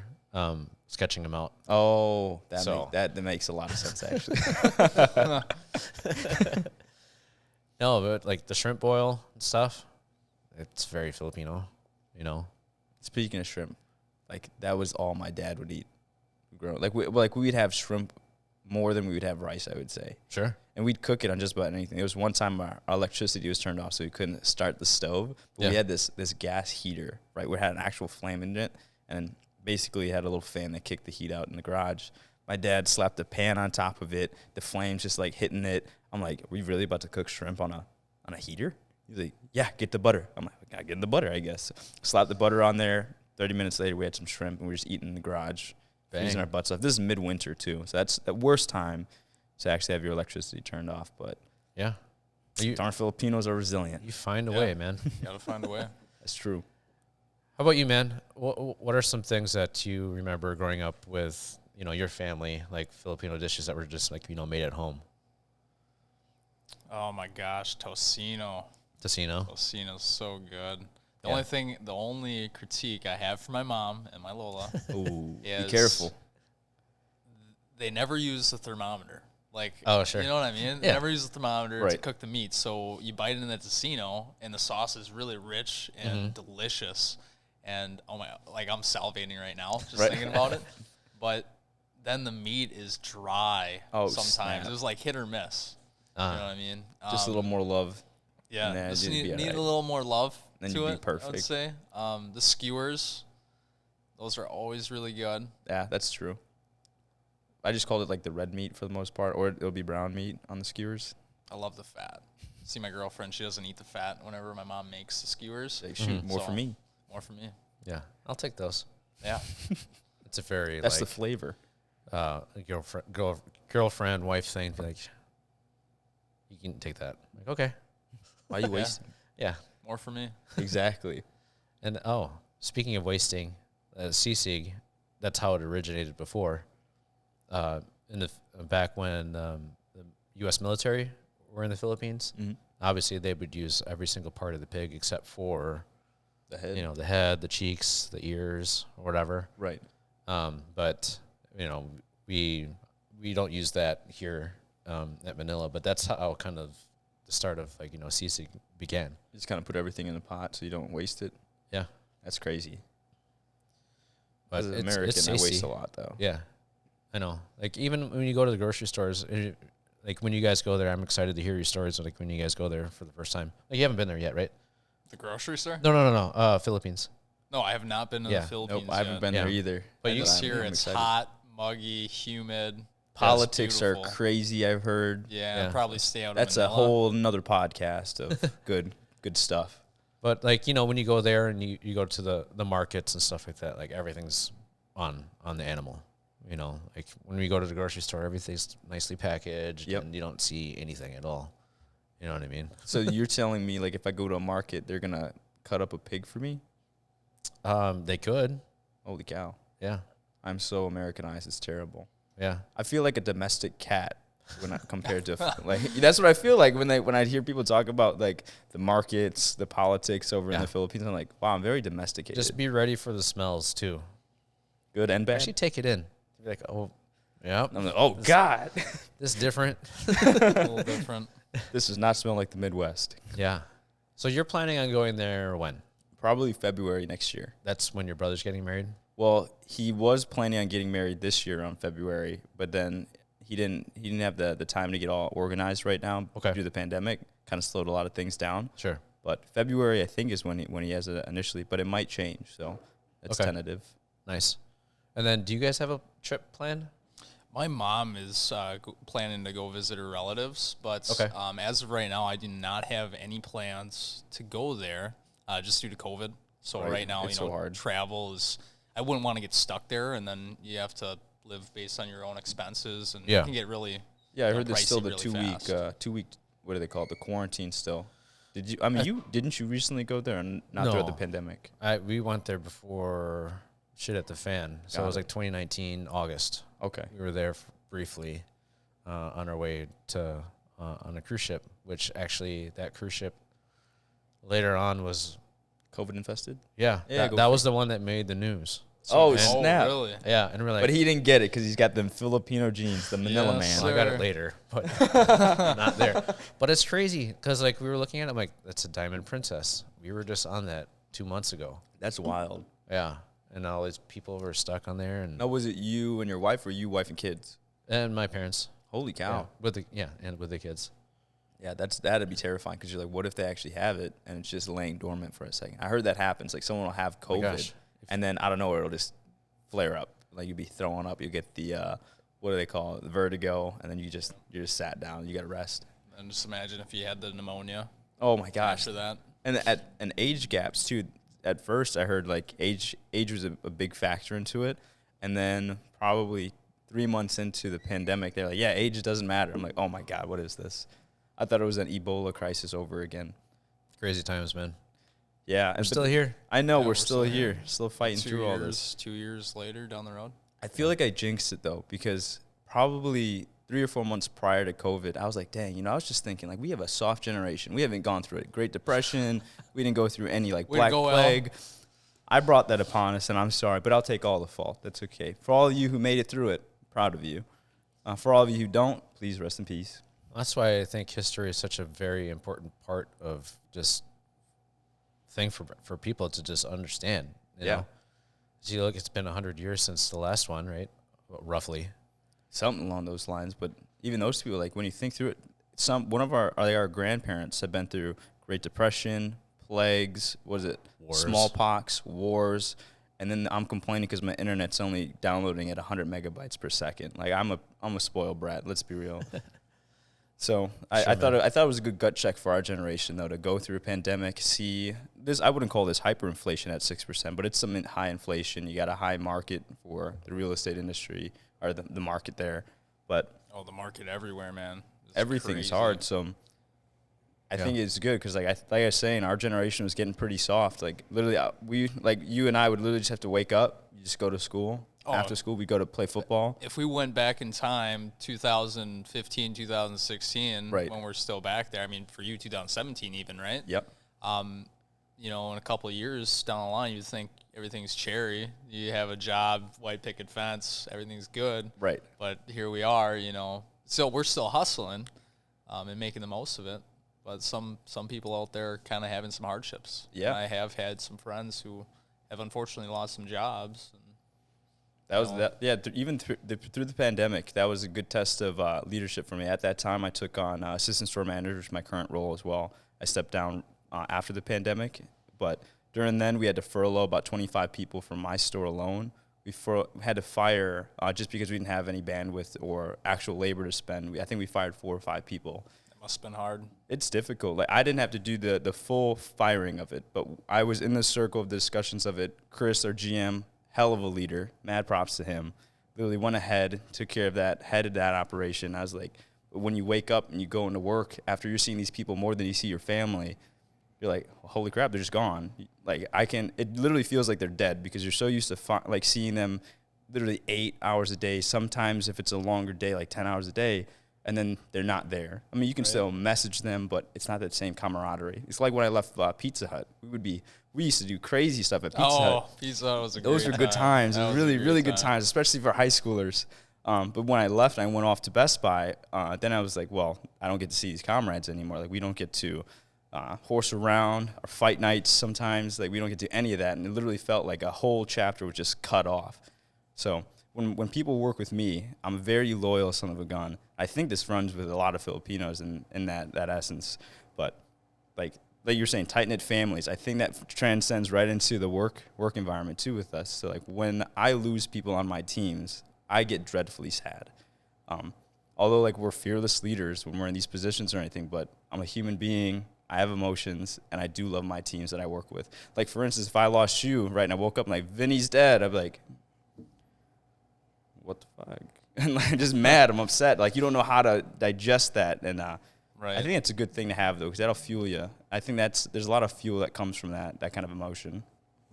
sketching them out. Oh, that makes a lot of sense actually. No, but like the shrimp boil and stuff, it's very Filipino, you know. Speaking of shrimp, like that was all my dad would eat. We'd have shrimp more than we would have rice, I would say. Sure. And we'd cook it on just about anything. There was one time our electricity was turned off, so we couldn't start the stove. But we had this gas heater, right? We had an actual flame in it, and basically had a little fan that kicked the heat out in the garage. My dad slapped a pan on top of it. The flames just like hitting it. I'm like, are we really about to cook shrimp on a heater? He's like, yeah, get the butter. I'm like, I gotta get the butter, I guess. Slap the butter on there. 30 minutes later, we had some shrimp, and we were just eating in the garage, freezing our butts off. This is midwinter, too, so that's the worst time to actually have your electricity turned off. But Yeah. darn Filipinos are resilient. You find a way, man. You gotta find a way. That's true. How about you, man? What are some things that you remember growing up with, your family, like Filipino dishes that were just like, made at home? Oh my gosh, tocino. Tocino. Tocino's so good. The only critique I have for my mom and my Lola Ooh, is be careful. They never use the thermometer. Like, Oh, sure. You know what I mean? They Yeah. never use the thermometer to Right. cook the meat. So you bite into the tocino, and the sauce is really rich and delicious. And oh my, like I'm salivating right now just Right. thinking about it. But then the meat is dry sometimes. snap. It was like hit or miss. You know what I mean? Just a little more love. Yeah, Nah, just you'd be need alright. a little more love Then to you'd be it. I would perfect. say the skewers, those are always really good. Yeah, that's true. I just called it like the red meat for the most part, or it'll be brown meat on the skewers. I love the fat. See my girlfriend; she doesn't eat the fat. Whenever my mom makes the skewers, Like, shoot, more for So, me. more for me. Yeah, I'll take those. Yeah, It's a very That's the like flavor. a girlfriend wife thing. Be like, you can take that. Like, okay, Why are you wasting? yeah. more for me. Exactly. And speaking of wasting, sisig, that's how it originated before. Back when the U.S. military were in the Philippines, obviously they would use every single part of the pig except for The head. the head, the cheeks, the ears, or whatever. Right. But we don't use that here at Manila. But that's how kind of the start of sisig began. You just kind of put everything in a pot so you don't waste it. Yeah, That's crazy. but As an it's American, I waste tasty. a lot, though. Yeah, I know. Like even when you go to the grocery stores, like when you guys go there, I'm excited to hear your stories. Like when you guys go there for the first time. Like you haven't been there yet, right? The grocery store? No. Philippines. No, I have not been to Yeah. the Philippines. Nope, I haven't yet. been Yeah. there either. But you This I'm year it's excited. hot, muggy, humid. Politics are beautiful. crazy, I've heard. Yeah, Yeah. I'll probably stay out. That's of a Manila. whole nother podcast of good stuff. But like when you go there and you go to the markets and stuff like that, like everything's on the animal. Like when we go to the grocery store, everything's nicely packaged, Yep. and you don't see anything at all. You know what I mean? So you're telling me, like, if I go to a market, they're going to cut up a pig for me? They could. Holy cow. Yeah. I'm so Americanized, it's terrible. Yeah. I feel like a domestic cat when I, compared to like that's what I feel like when I hear people talk about like the markets, the politics over in Yeah. the Philippines. I'm like, wow, I'm very domesticated. Just be ready for the smells too. good and bad. Actually, take it in. Be like, oh, yeah, I'm like, oh God, this is different. A little different. this does not smell like the Midwest. Yeah. So you're planning on going there when? Probably February next year. That's when your brother's getting married? Well, he was planning on getting married this year on February, but then he didn't have the time to get all organized right now Okay. due to the pandemic. Kind of slowed a lot of things down. Sure. But February, I think, is when he has it initially, but it might change. So it's Okay. tentative. Nice. And then do you guys have a trip planned? My mom is planning to go visit her relatives, but Okay. as of right now, I do not have any plans to go there just due to COVID. So Right. right now, It's so hard. travel is. I wouldn't want to get stuck there, and then you have to live based on your own expenses, and Yeah. it can get really. Yeah, I Yeah, heard there's still pricey the really fast. 2 week. What do they call it? The quarantine still. Did you? I mean, didn't you recently go there and not throughout the No. pandemic? We went there before shit at the fan. So Got it was it. like 2019 August. Okay. We were there briefly on our way to on a cruise ship, which actually that cruise ship later on was COVID infested. yeah, Yeah, go that for was the one that made the news. Oh, and- snap. really? Yeah, and we're like, But he didn't get it because he's got them Filipino genes, the Manila Yes, man. well, I got sir. it later, but not there. But it's crazy because like we were looking at it, I'm like, that's a Diamond Princess. We were just on that 2 months ago. That's wild. Yeah, and all these people were stuck on there, and Now, was it you and your wife, or you, wife, and kids? my parents. Holy Yeah, cow. and with the kids. Yeah, that'd be terrifying because you're like, what if they actually have it and it's just laying dormant for a second? I heard that happens. Like someone will have Oh my COVID gosh. and then I don't know, it'll just flare up. Like you'll be throwing up. You get the what do they call it? The vertigo, and then you just sat down. You got to rest. And just imagine if you had the pneumonia. Oh my gosh! After that, and age gaps too. At first, I heard like age was a big factor into it, and then probably 3 months into the pandemic, they're like, "Yeah, age doesn't matter." I'm like, "Oh my God, what is this?" I thought it was an Ebola crisis over again. Crazy times, man. Yeah, We're still here. I know, Yeah, we're still here, still fighting 2 through years, all this. 2 years later down the road. I feel like I jinxed it though, because probably 3 or 4 months prior to COVID, I was like, dang, I was just thinking, like, we have a soft generation. We haven't gone through it. Great Depression. We didn't go through any, like, Way to Black go, Plague. I brought that upon us, and I'm sorry, but I'll take all the fault. That's okay. For all of you who made it through it, proud of you. For all of you who don't, please rest in peace. That's why I think history is such a very important part of just thing for people to just understand. You know? So you look, it's been 100 years since the last one, right? Well, roughly. Something along those lines. But even those people, like, when you think through it, one of our grandparents have been through Great Depression, plagues, wars. Smallpox, wars, and then I'm complaining because my internet's only downloading at 100 megabytes per second. Like, I'm a spoiled brat. Let's be real. So I thought it was a good gut check for our generation, though, to go through a pandemic, see this. I wouldn't call this hyperinflation at 6%, but it's some high inflation. You got a high market for the real estate industry, or the market there. But the market everywhere, man. Everything's hard. So I think it's good because, like I was saying, our generation was getting pretty soft. Like, literally, you and I would literally just have to wake up, you just go to school. After school, we go to play football. If we went back in time, 2015, 2016, right, when we're still back there, I mean, for you, 2017 even, right? Yep. In a couple of years down the line, you'd think everything's cherry. You have a job, white picket fence, everything's good. Right. But here we are, so we're still hustling and making the most of it. But some people out there are kind of having some hardships. Yeah. I have had some friends who have unfortunately lost some jobs. That was that. Yeah, even through the pandemic, that was a good test of leadership for me. At that time, I took on assistant store manager, which is my current role as well. I stepped down after the pandemic, but during then we had to furlough about 25 people from my store alone. We had to fire just because we didn't have any bandwidth or actual labor to spend. I think we fired 4 or 5 people. It must have been hard. It's difficult. Like, I didn't have to do the full firing of it, but I was in the circle of the discussions of it. Chris, our GM, hell of a leader, mad props to him, literally went ahead, took care of that, headed that operation. I was like, when you wake up and you go into work, after you're seeing these people more than you see your family, you're like, holy crap, they're just gone. Like, it literally feels like they're dead because you're so used to seeing them literally 8 hours a day, sometimes if it's a longer day, like 10 hours a day, and then they're not there. I mean, you can still message them, but it's not that same camaraderie. It's like when I left Pizza Hut. We used to do crazy stuff at Pizza Hut. Oh, Pizza Hut was Those were good times. It was really, really good times, especially for high schoolers. But when I left and I went off to Best Buy, then I was like, well, I don't get to see these comrades anymore. Like, we don't get to horse around or fight nights sometimes. Like, we don't get to do any of that. And it literally felt like a whole chapter was just cut off. So when people work with me, I'm a very loyal son of a gun. I think this runs with a lot of Filipinos in that essence. But like you're saying, tight-knit families, I think that transcends right into the work environment too with us. So, like, when I lose people on my teams, I get dreadfully sad. Although, like, we're fearless leaders when we're in these positions or anything, but I'm a human being. I have emotions, and I do love my teams that I work with. Like, for instance, if I lost you, right, and I woke up and, like, Vinny's dead, I'd be like, what the fuck? And, like, just mad. I'm upset. Like, you don't know how to digest that. And right. I think it's a good thing to have, though, because that'll fuel you. I think there's a lot of fuel that comes from that kind of emotion.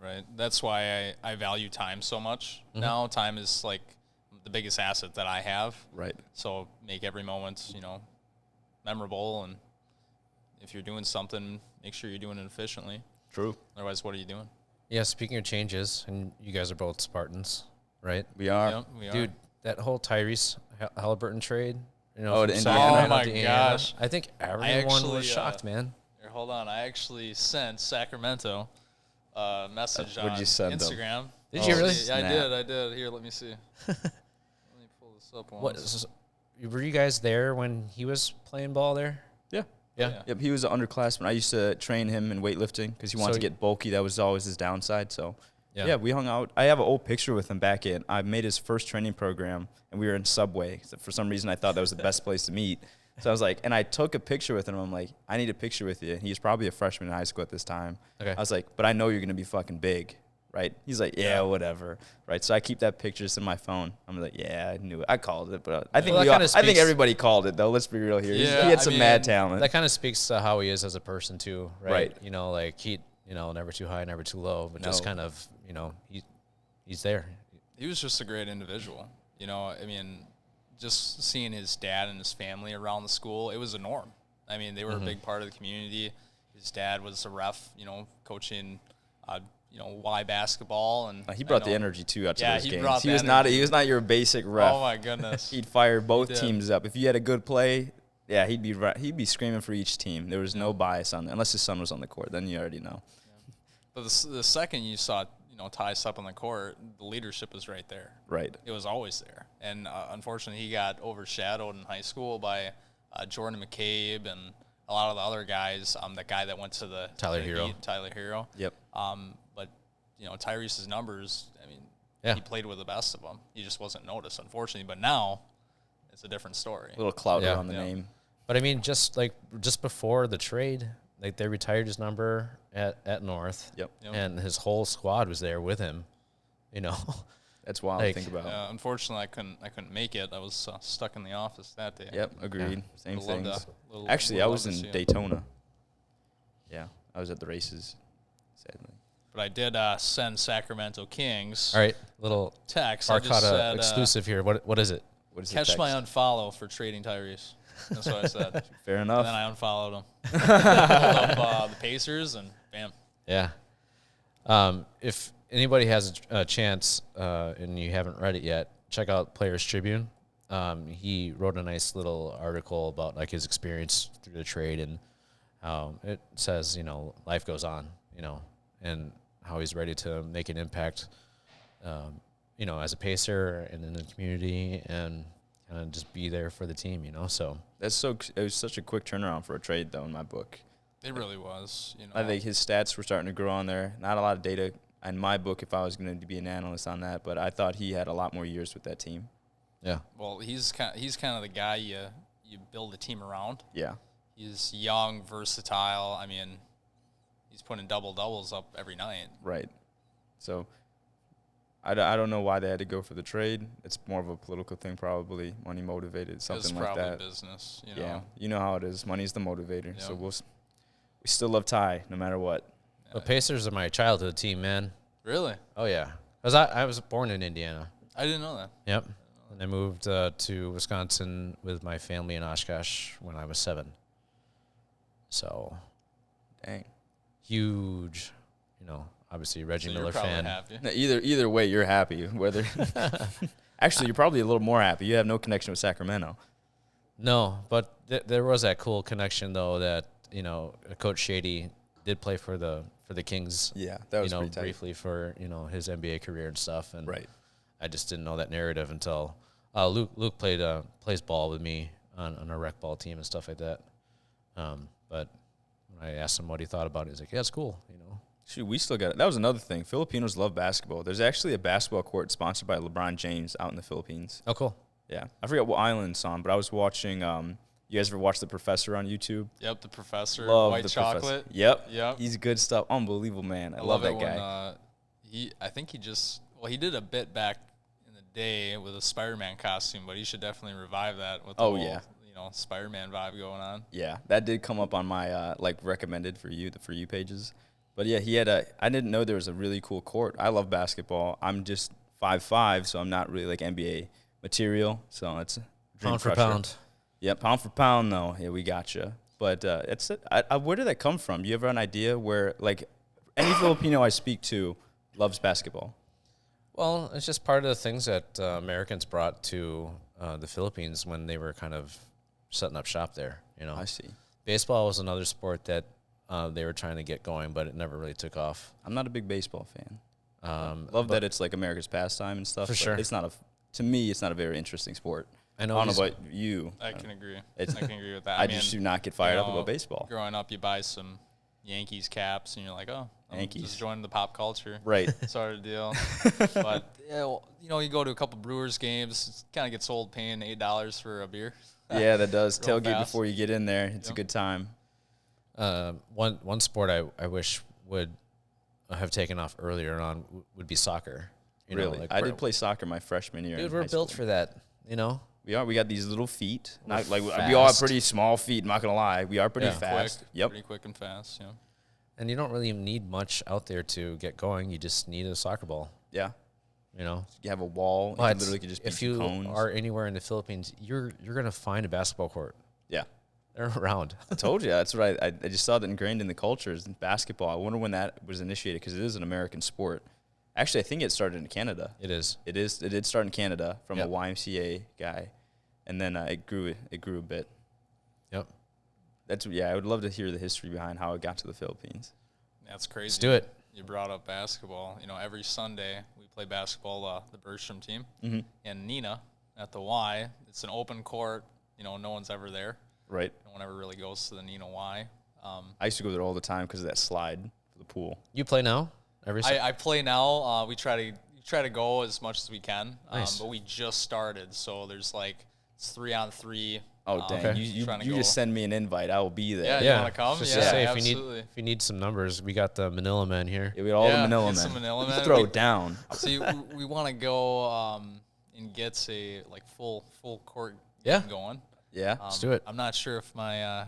Right. That's why I value time so much now. Time is, like, the biggest asset that I have. Right. So make every moment, memorable. And if you're doing something, make sure you're doing it efficiently. True. Otherwise, what are you doing? Yeah, speaking of changes, and you guys are both Spartans, right? We are. Yep, we are. Dude, that whole Tyrese Halliburton trade, to from Indiana. Sacramento Oh, my to Indiana, gosh. I think everyone actually, was shocked, man. Here, hold on. I actually sent Sacramento a message What'd on you send them? Instagram. Did you really? Yeah, Snap. I did. Here, let me see. Let me pull this up once. Were you guys there when he was playing ball there? Yeah. Yeah. Yep, he was an underclassman. I used to train him in weightlifting because he wanted So- to get bulky. That was always his downside. So Yeah, we hung out. I have an old picture with him back in. I made his first training program, and we were in Subway. So for some reason, I thought that was the best place to meet. So I was like, and I took a picture with him. I'm like, I need a picture with you. He's probably a freshman in high school at this time. Okay. I was like, but I know you're going to be fucking big, right? He's like, yeah, whatever, right? So I keep that picture just in my phone. I'm like, yeah, I knew it. I called it, but I think I think everybody called it, though. Let's be real here. Yeah, he had some mad talent. That kind of speaks to how he is as a person, too, right? Right. You know, like, never too high, never too low, but just kind of, he's there. He was just a great individual. You know, I mean, just seeing his dad and his family around the school, it was a norm. I mean, they were a big part of the community. His dad was a ref, coaching, Y basketball, and he brought the energy too out to those games. Brought he was not your basic ref. Oh my goodness, he'd fire both teams up. If you had a good play, yeah, he'd be screaming for each team. There was no bias on that, unless his son was on the court. Then you already know. Yeah. But the second you saw Ty step on the court, the leadership was right there. Right. It was always there. And unfortunately, he got overshadowed in high school by Jordan McCabe and a lot of the other guys. The guy that went to the Tyler Hero. Tyler Hero. Yep. But Tyrese's numbers. I mean, he played with the best of them. He just wasn't noticed, unfortunately. But now, it's a different story. A little clout on the name. But I mean, just before the trade, like they retired his number at North. Yep. And his whole squad was there with him. That's wild to think about. Unfortunately, I couldn't make it. I was stuck in the office that day. Yep, agreed. Same things. Actually, Actually, I was in Daytona. Yeah, I was at the races, sadly. But I did send Sacramento Kings. All right, little text. Barkada exclusive here. What is it? What is catch my unfollow for trading Tyrese. That's what I said. Fair enough. And then I unfollowed him. Pulled up the Pacers, and bam. Yeah. If anybody has a chance and you haven't read it yet, check out Players Tribune. He wrote a nice little article about like his experience through the trade, and it says life goes on, and how he's ready to make an impact, as a Pacer and in the community, and kind of just be there for the team, So it was such a quick turnaround for a trade, though, in my book. It really was. I think his stats were starting to grow on there. Not a lot of data in my book if I was going to be an analyst on that, but I thought he had a lot more years with that team. Yeah. Well, he's kind of the guy you build a team around. Yeah. He's young, versatile. I mean, he's putting doubles up every night. Right. So I don't know why they had to go for the trade. It's more of a political thing, probably money motivated, something like that. It's probably business. Yeah, you know how it is. Money's the motivator. Yep. So we still love Ty no matter what. The Pacers are my childhood team, man. Really? Oh yeah, because I was born in Indiana. I didn't know that. Yep. And I moved to Wisconsin with my family in Oshkosh when I was 7. So, dang, huge, obviously Reggie Miller fan. Happy. No, either way, you're happy. Whether actually, you're probably a little more happy. You have no connection with Sacramento. No, but there was that cool connection though that Coach Shady did play for the Kings. Yeah, that was pretty tight. Briefly for his NBA career and stuff. And right. I just didn't know that narrative until Luke plays ball with me on a rec ball team and stuff like that. But when I asked him what he thought about it, he's like, "Yeah, it's cool." Shoot, we still got it. That was another thing. Filipinos love basketball. There's actually a basketball court sponsored by LeBron James out in the Philippines. Oh, cool. Yeah, I forget what island it's on, but I was watching. You guys ever watch The Professor on YouTube? Yep, The Professor. Love White the chocolate. Professor. Yep. Yep. He's good stuff. Unbelievable, man. I love that guy. I think he did a bit back in the day with a Spider-Man costume, but he should definitely revive that with the whole, Spider-Man vibe going on. Yeah, that did come up on my recommended for you, the For You pages. But yeah, I didn't know there was a really cool court. I love basketball. I'm just 5'5", so I'm not really like NBA material. So it's pound for pound. Yeah, pound for pound though. Yeah, we gotcha. But where did that come from? Do you ever have an idea where like any Filipino I speak to loves basketball? Well, it's just part of the things that Americans brought to the Philippines when they were kind of setting up shop there. I see. Baseball was another sport that they were trying to get going, but it never really took off. I'm not a big baseball fan. Love that it's like America's pastime and stuff. For sure. It's not to me, it's not a very interesting sport. I know. I don't know about you. I can agree. I can agree with that. I just do not get fired up about baseball. Growing up, you buy some Yankees caps, and you're like, oh, Yankees. Just joining the pop culture. Right. Sort of deal. But, yeah, well, you go to a couple Brewers games, it kind of gets old paying $8 for a beer. Yeah, that does. Real Tailgate fast. before you get in there. It's a good time. One sport I wish would have taken off earlier on would be soccer. You know, Really? like I did play soccer my freshman year. Dude, in we're high built school. for that. You know, We are. We got these little feet. Not like we all have fast. pretty small feet. I'm not gonna lie. We are pretty Yeah. fast. Quick, Yep. Pretty quick and fast, yeah. and you don't really need much out there to get going. You just need a soccer ball. Yeah. You know, You have a wall. You but literally could just if be you cones. are anywhere in the Philippines, you're gonna find a basketball court. Yeah. They're around. I told you. That's what I just saw that ingrained in the culture is basketball. I wonder when that was initiated because it is an American sport. Actually, I think it started in Canada. It is. It did start in Canada from Yep. a YMCA guy, and then it grew a bit. Yep. I would love to hear the history behind how it got to the Philippines. That's crazy. Let's do it. You brought up basketball. Every Sunday we play basketball, the Bergstrom team. Mm-hmm. And Nina at the Y, it's an open court. No one's ever there. Right. No one ever really goes to the Nina Y. I used to go there all the time because of that slide for the pool. You play now? I play now. We try to go as much as we can. Nice. But we just started, so there's it's 3-on-3. Oh, dang. Okay. You Trying to just go. send me an invite. I will be there. Yeah, you wanna come? Just Yeah, to say, absolutely. if you need some numbers, we got the Manila men here. Yeah, we got all the Yeah, Manila get men. some Manila Let's men. throw We- it down. See, we want to go and get a full court Yeah. game going. Yeah. Let's do it. I'm not sure if my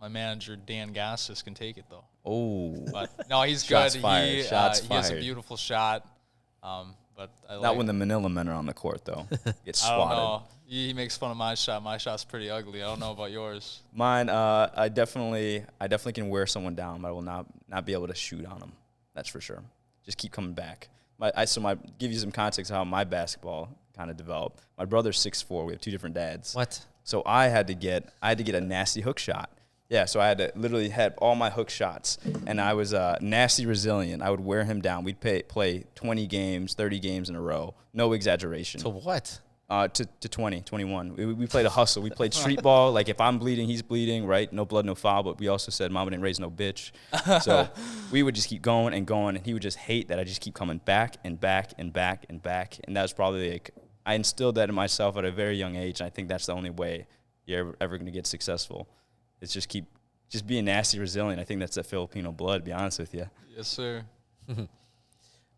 manager Dan Gassis can take it though. Oh. But no, he's Shots good. fired. He Shots he has a fired. beautiful shot. But Not when the Manila men are on the court, though. Get I don't swatted. know. He makes fun of my shot. My shot's pretty ugly. I don't know about yours. Mine, I definitely can wear someone down, but I will not be able to shoot on them. That's for sure. Just keep coming back. Give you some context of how my basketball kind of developed. My brother's 6'4". We have two different dads. What? So I had to get a nasty hook shot. Yeah, so I had to literally had all my hook shots, and I was nasty resilient. I would wear him down. We'd play 20 games, 30 games in a row. No exaggeration. To what? To 20, 21. We played a hustle. We played street ball. Like, if I'm bleeding, he's bleeding, right? No blood, no foul. But we also said mama didn't raise no bitch. So we would just keep going and going, and he would just hate that I just keep coming back and back and back and back. And that was probably, I instilled that in myself at a very young age, and I think that's the only way you're ever going to get successful. It's just being nasty, resilient. I think that's the Filipino blood, to be honest with you. Yes, sir.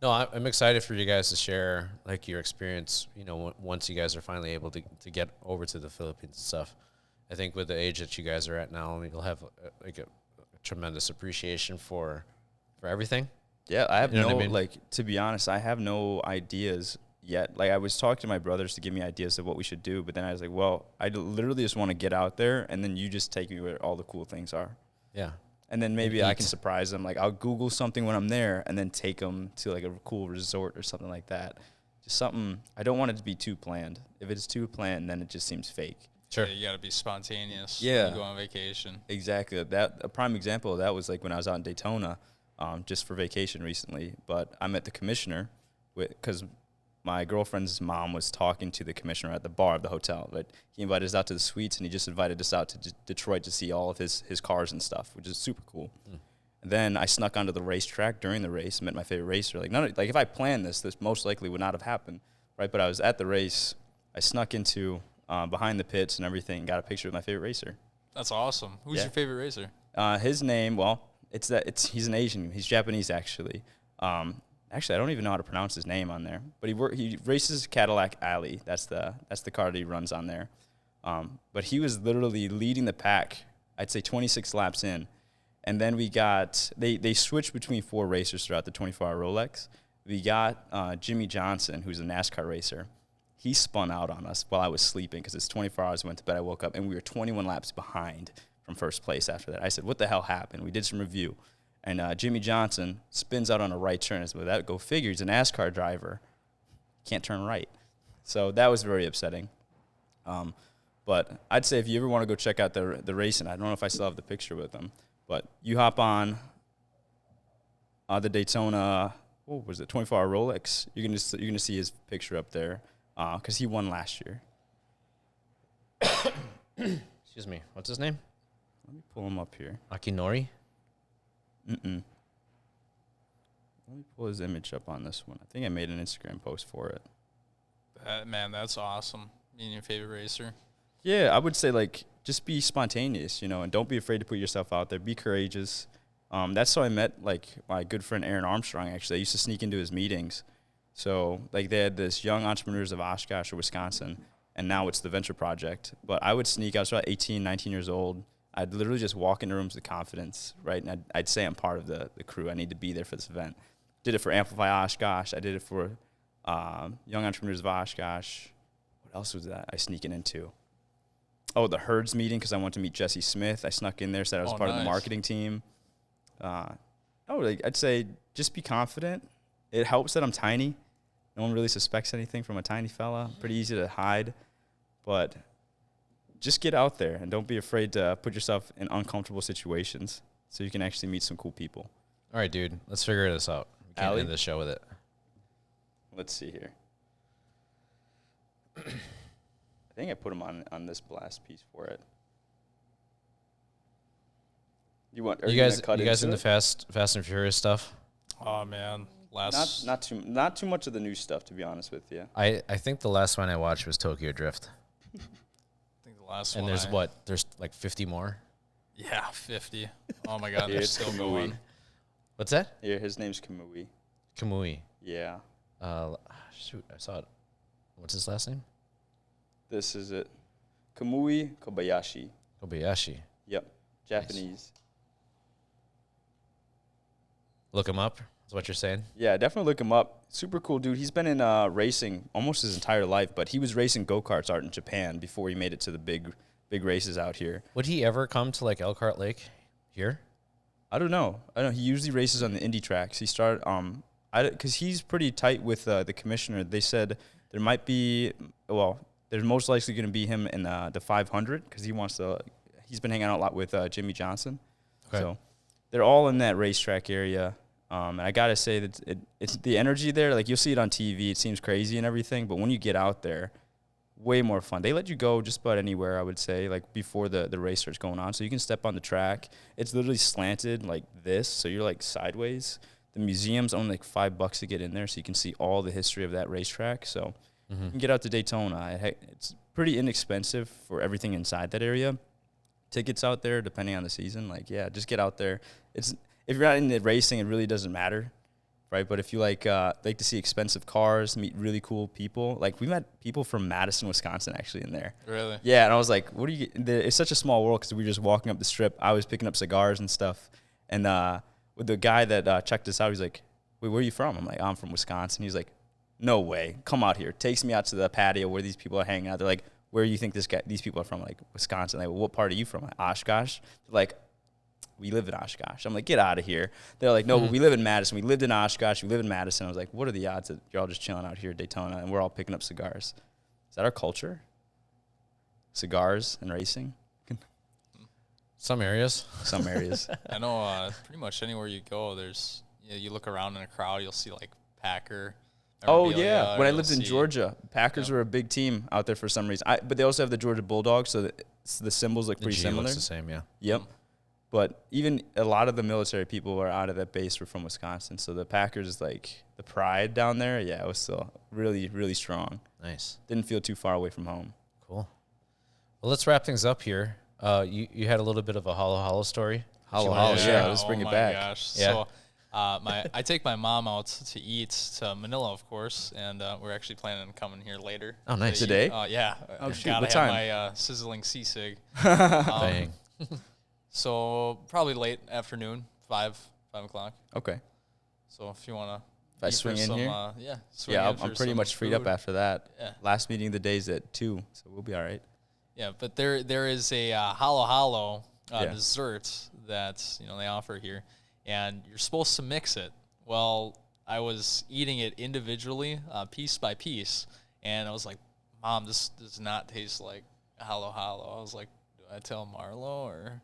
No, I'm excited for you guys to share your experience. Once you guys are finally able to get over to the Philippines and stuff. I think with the age that you guys are at now, you'll have a tremendous appreciation for everything. Yeah, I have You know what I mean? to be honest, I have no ideas yet. I was talking to my brothers to give me ideas of what we should do, but then I was like, well, I literally just want to get out there, and then you just take me where all the cool things are. Yeah. And then maybe I eat. can surprise them. I'll Google something when I'm there and then take them to a cool resort or something like that. Just something, I don't want it to be too planned. If it's too planned, then it just seems fake. Sure. Yeah, you got to be spontaneous. Yeah. When you go on vacation. Exactly. A prime example of that was when I was out in Daytona, just for vacation recently. But I met the commissioner because my girlfriend's mom was talking to the commissioner at the bar of the hotel. But he invited us out to the suites, and he just invited us out to Detroit to see all of his cars and stuff, which is super cool. And then I snuck onto the racetrack during the race, met my favorite racer. If I planned this most likely would not have happened, right? But I was at the race. I snuck into behind the pits and everything, got a picture with my favorite racer. That's awesome. Who's Yeah. your favorite racer? His name, he's an Asian. He's Japanese, actually. Actually, I don't even know how to pronounce his name on there. But he races Cadillac Alley. That's the car that he runs on there. But he was literally leading the pack, I'd say 26 laps in. And then we got, they switched between four racers throughout the 24-hour Rolex. We got Jimmy Johnson, who's a NASCAR racer. He spun out on us while I was sleeping because it's 24 hours. I went to bed, I woke up, and we were 21 laps behind from first place after that. I said, what the hell happened? We did some review. And Jimmy Johnson spins out on a right turn. I said, well, that go figure. He's a NASCAR driver. Can't turn right. So that was very upsetting. But I'd say if you ever want to go check out the racing, I don't know if I still have the picture with them, but you hop on the Daytona, what was it, 24-hour Rolex. You're gonna see his picture up there because he won last year. Excuse me. What's his name? Let me pull him up here. Akinori? Mm-mm. Let me pull his image up on this one. I think I made an Instagram post for it. Man, that's awesome. Being your favorite racer. Yeah, I would say, like, just be spontaneous, and don't be afraid to put yourself out there. Be courageous. That's how I met, like, my good friend Aaron Armstrong, actually. I used to sneak into his meetings. So, like, they had this Young Entrepreneurs of Oshkosh or Wisconsin, and now it's the Venture Project. But I would sneak. I was about 18, 19 years old. I'd literally just walk into rooms with confidence, right? And I'd say I'm part of the crew. I need to be there for this event. Did it for Amplify Oshkosh. I did it for Young Entrepreneurs of Oshkosh. What else was that I sneaking into? Oh, the Herds meeting, because I wanted to meet Jesse Smith. I snuck in there, said I was part of the marketing team. I'd say just be confident. It helps that I'm tiny. No one really suspects anything from a tiny fella. Pretty easy to hide. But just get out there and don't be afraid to put yourself in uncomfortable situations so you can actually meet some cool people. All right, dude. Let's figure this out. We can't end the show with it. Let's see here. I think I put him on this blast piece for it. You guys into Fast and Furious stuff? Oh man, not too much of the new stuff, to be honest with you. I think the last one I watched was Tokyo Drift. I think the last and one. And there's like 50 more. Yeah, 50. Oh my God, they're still going. What's that? Yeah, his name's Kamui. Kamui. Yeah. Shoot, I saw it. What's his last name? This is it. Kamui Kobayashi. Kobayashi. Yep. Japanese. Nice. Look him up, is what you're saying? Yeah, definitely look him up. Super cool dude. He's been in racing almost his entire life, but he was racing go-karts out in Japan before he made it to the big races out here. Would he ever come to, like, Elkhart Lake here? I don't know. He usually races on the Indy tracks. He started because he's pretty tight with the commissioner. They said there might be, there's most likely going to be him in the 500 because he's been hanging out a lot with Jimmy Johnson. Okay. So they're all in that racetrack area. And I got to say that it's the energy there. Like, you'll see it on TV. It seems crazy and everything. But when you get out there, way more fun. They let you go just about anywhere, I would say, like before the race starts going on. So you can step on the track. It's literally slanted like this. So you're like sideways. The museum's only like $5 to get in there. So you can see all the history of that racetrack. So you can get out to Daytona. It's pretty inexpensive for everything inside that area. Tickets out there, depending on the season, just get out there. If you're not into racing, it really doesn't matter, right? But if you like to see expensive cars, meet really cool people. Like, we met people from Madison, Wisconsin, actually, in there. Really? Yeah, and I was like, it's such a small world because we were just walking up the strip. I was picking up cigars and stuff. And with the guy that checked us out, he's like, wait, where are you from? I'm like, I'm from Wisconsin. He's like, no way. Come out here. Takes me out to the patio where these people are hanging out. They're like, where do you think these people are from? Like, Wisconsin. Like, what part are you from? Like, Oshkosh. They're like, we live in Oshkosh. I'm like, get out of here. They're like, no, but we live in Madison. We lived in Oshkosh. We live in Madison. I was like, what are the odds that you're all just chilling out here at Daytona and we're all picking up cigars? Is that our culture? Cigars and racing? Some areas. Some areas. I know pretty much anywhere you go, you look around in a crowd, you'll see like Packer. Oh, yeah. When I lived in Georgia, Packers were a big team out there for some reason. But they also have the Georgia Bulldogs, so the symbols look pretty similar. Looks the same, yeah. Yep. But even a lot of the military people who are out of that base were from Wisconsin. So the Packers, like, the pride down there, it was still really, really strong. Nice. Didn't feel too far away from home. Cool. Well, let's wrap things up here. You had a little bit of a hollow story. Hollow, yeah. Let's bring it back. Gosh. Yeah. So, I take my mom out to eat to Manila, of course, and we're actually planning on coming here later. Oh, nice. Today? Yeah. Oh, shoot. Gotta What have time? my sizzling sea cig. Dang. So probably late afternoon, 5 o'clock. Okay. So if you want to, If I swing in here? I'm pretty much freed up after that. Yeah. Last meeting of the day is at 2, so we'll be all right. Yeah, but there is a halo Yeah. dessert that they offer here, and you're supposed to mix it. Well, I was eating it individually, piece by piece, and I was like, Mom, this does not taste like halo. I was like, do I tell Marlo or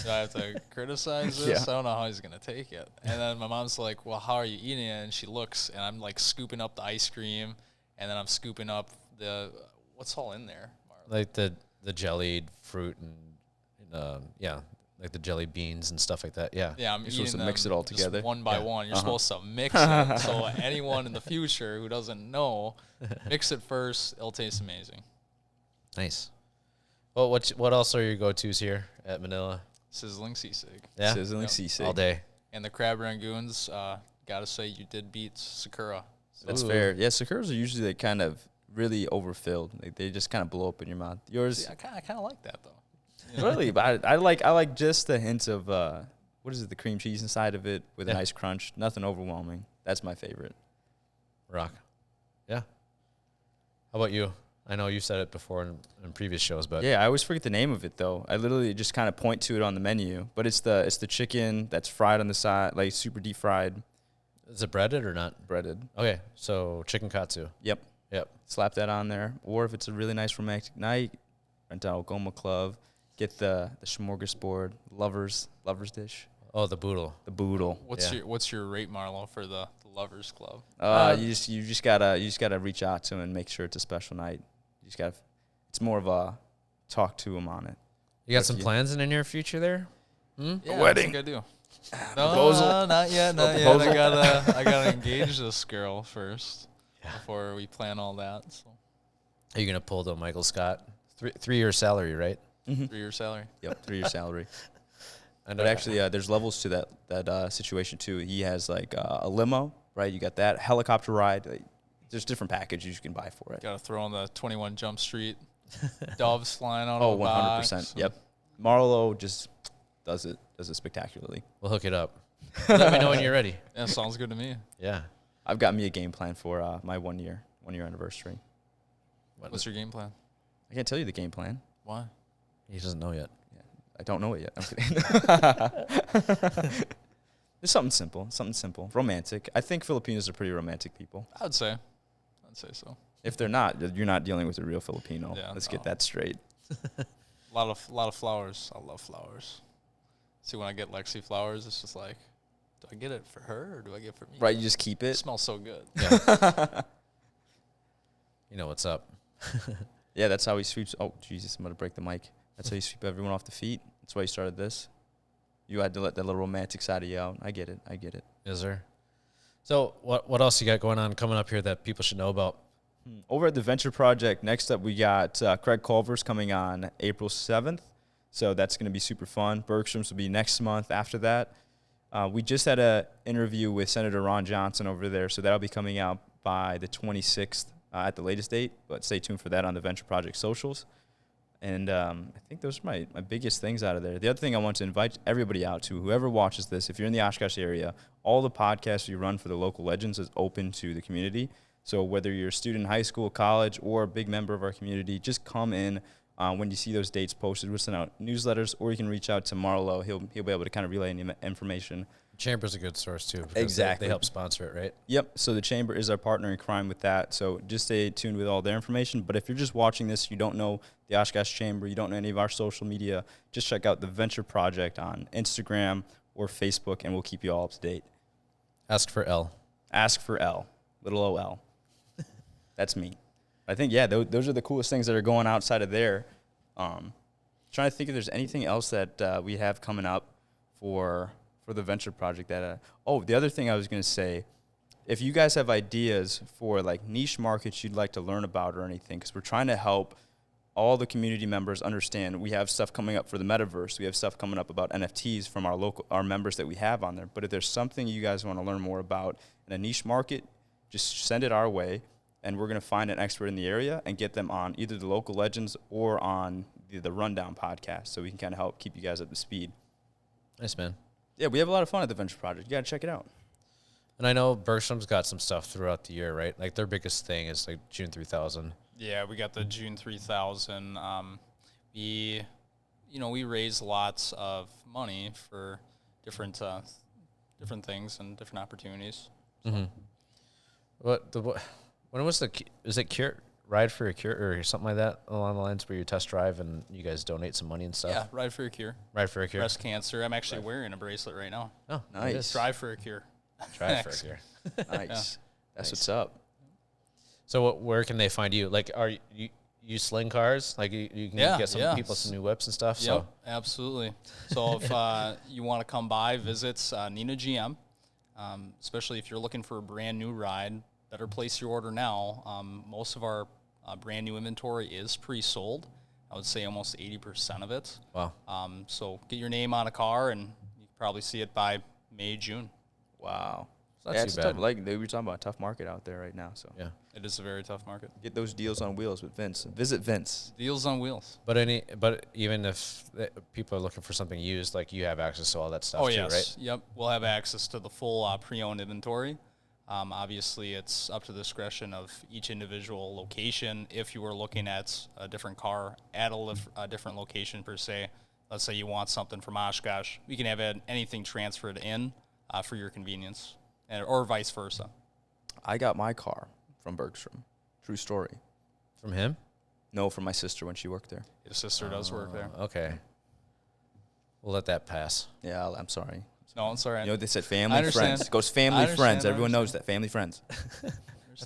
do I have to criticize this? Yeah. I don't know how he's going to take it. And then my mom's like, well, how are you eating it? And she looks, and I'm like scooping up the ice cream, and then I'm scooping up what's all in there, Marlo? Like the jellied fruit and like the jelly beans and stuff like that. Yeah. Yeah, I'm You're eating supposed to them mix it all just together. one by Yeah. one. You're supposed to mix it. So anyone in the future who doesn't know, mix it first. It'll taste amazing. Nice. Well, what else are your go-tos here at Manila? Sizzling sisig. Yeah. Sizzling Yep. sisig. All day. And the crab rangoons, gotta say you did beat Sakura. That's Ooh. fair. Yeah, Sakuras are usually like kind of really overfilled. Like they just kind of blow up in your mouth. Yours, See, I kind of like that though. really, but I like just the hint of what is it? The cream cheese inside of it with a Yeah. nice crunch. Nothing overwhelming. That's my favorite. Rock. Yeah. How about you? I know you said it before in previous shows, but Yeah, I always forget the name of it though. I literally just kind of point to it on the menu. But it's the chicken that's fried on the side, like super deep fried, is it breaded or not? breaded. Okay, so chicken katsu. Yep. Yep. Slap that on there. Or if it's a really nice romantic night, rent out Goma Club. Get the smorgasbord lovers dish. Oh, the boodle. The boodle. What's your rate, Marlo, for the Lovers Club? You just gotta reach out to him and make sure it's a special night. You just gotta. It's more of a talk to him on it. You got Like some you- plans in the near future there? Yeah, wedding. I think I do. Proposal? No, not yet. Not yet. proposal? I gotta engage this girl first before we plan all that. So Are you gonna pull the Michael Scott 3-year salary, right? 3-year salary. Yep, 3-year salary. And But actually, there's levels to that situation too. He has like a limo, right? You got that helicopter ride. Like, there's different packages you can buy for it. Gotta throw on the 21 Jump Street. Doves flying out Oh, of the 100%. box. Yep. Marlo just does it spectacularly. we'll hook it up. Let me know when you're ready. Yeah, sounds good to me. Yeah. I've got me a game plan for my 1 year anniversary. What's your game plan? I can't tell you the game plan. Why? He doesn't know yet. I don't know it yet. I'm kidding. It's something simple, romantic. I think Filipinos are pretty romantic people. I'd say so. If they're not, you're not dealing with a real Filipino. Yeah, Let's no. get that straight. A lot of flowers. I love flowers. See, when I get Lexi flowers, it's just like, do I get it for her or do I get it for me? Right, you just keep It it. smells so good. Yeah. You know what's up. Yeah, that's how he sweeps. Oh, Jesus, I'm going to break the mic. That's how you sweep everyone off the feet. That's why you started this. You had to let that little romantic side of you out. I get it. Is there? So what else you got going on coming up here that people should know about? Over at the Venture Project, next up we got Craig Culver's coming on April 7th. So that's going to be super fun. Bergstrom's will be next month after that. We just had an interview with Senator Ron Johnson over there, so that'll be coming out by the 26th at the latest date. But stay tuned for that on the Venture Project socials. And I think those are my biggest things out of there. The other thing I want to invite everybody out to, whoever watches this, if you're in the Oshkosh area, all the podcasts we run for the local legends is open to the community. So whether you're a student in high school, college, or a big member of our community, just come in when you see those dates posted. We'll send out newsletters, or you can reach out to Marlo. He'll be able to kind of relay any information. Chamber's a good source too. Because Exactly. They help sponsor it, right? Yep. So the Chamber is our partner in crime with that. So just stay tuned with all their information. But if you're just watching this, you don't know the Oshkosh Chamber, you don't know any of our social media, just check out the Venture Project on Instagram or Facebook, and we'll keep you all up to date. Ask for L. Ask for L, little OL. That's me. I think, yeah, those are the coolest things that are going outside of there. Trying to think if there's anything else that we have coming up for the Venture Project. The other thing I was going to say, if you guys have ideas for like niche markets you'd like to learn about or anything, because we're trying to help all the community members understand. We have stuff coming up for the metaverse. We have stuff coming up about NFTs from our members that we have on there. But if there's something you guys want to learn more about in a niche market, just send it our way, and we're going to find an expert in the area and get them on either the Local Legends or on the Rundown podcast, so we can kind of help keep you guys up to speed. Nice, man. Yeah, we have a lot of fun at the Venture Project. You got to check it out. And I know Bergstrom's got some stuff throughout the year, right? Like their biggest thing is like June 3000. Yeah, we got the June 3000. We raise lots of money for different things and different opportunities. Mm-hmm. When was is it Ride for a Cure or something like that along the lines where you test drive and you guys donate some money and stuff? Yeah, Ride for a Cure. Ride for a Cure. Breast cancer. I'm actually wearing a bracelet right now. Oh, Nice. Drive for a Cure. Drive for a Cure. Nice. That's what's up. So where can they find you? Like, are you you sling cars? Like you can get some people some new whips and stuff. Yep, So absolutely. So if you want to come by, visit Nina GM, especially if you're looking for a brand new ride, better place your order now. Most of our brand new inventory is pre-sold. I would say almost 80% of it. wow. So get your name on a car, and you can probably see it by May, June. Wow. Not It's too tough. bad. Like we were talking about, a tough market out there right now. So Yeah. It is a very tough market. get those deals on wheels with Vince. Visit Vince. Deals on wheels. But even if people are looking for something used, like you have access to all that stuff Oh, too, yes. right? Yep. We'll have access to the full pre-owned inventory. Obviously, it's up to the discretion of each individual location. If you were looking at a different car at a different location per se, let's say you want something from Oshkosh, we can have anything transferred in for your convenience, or vice versa. I got my car from Bergstrom. True story. From him? No, from my sister when she worked there. Your sister does work there. Okay. We'll let that pass. Yeah, I'm sorry. No, it's all right. You know what they said? I Family, understand. friends. It goes I family, understand, friends. I Everyone knows understand. that. Family, friends.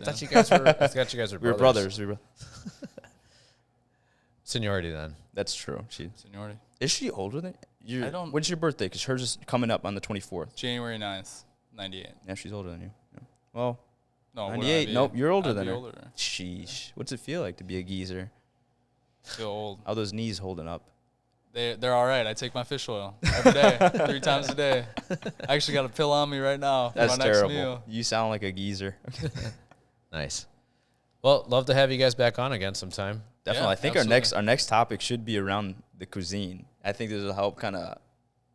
I thought you guys were We were brothers. Seniority then. That's true. Seniority. Is she older than you? I don't- When's your birthday? Because hers is coming up on the 24th. January 9th, 98. Yeah, she's older than you. Yeah. Well, No, would I 98. be- Nope, you're older I'd than be her. older. Sheesh. What's it feel like to be a geezer? Feel old. How those knees holding up? They're all right. I take my fish oil every day, 3 times a day. I actually got a pill on me right now. For That's my next terrible. meal. You sound like a geezer. Nice. Well, love to have you guys back on again sometime. Definitely. Yeah, I think absolutely. our next topic should be around the cuisine. I think this will help kind of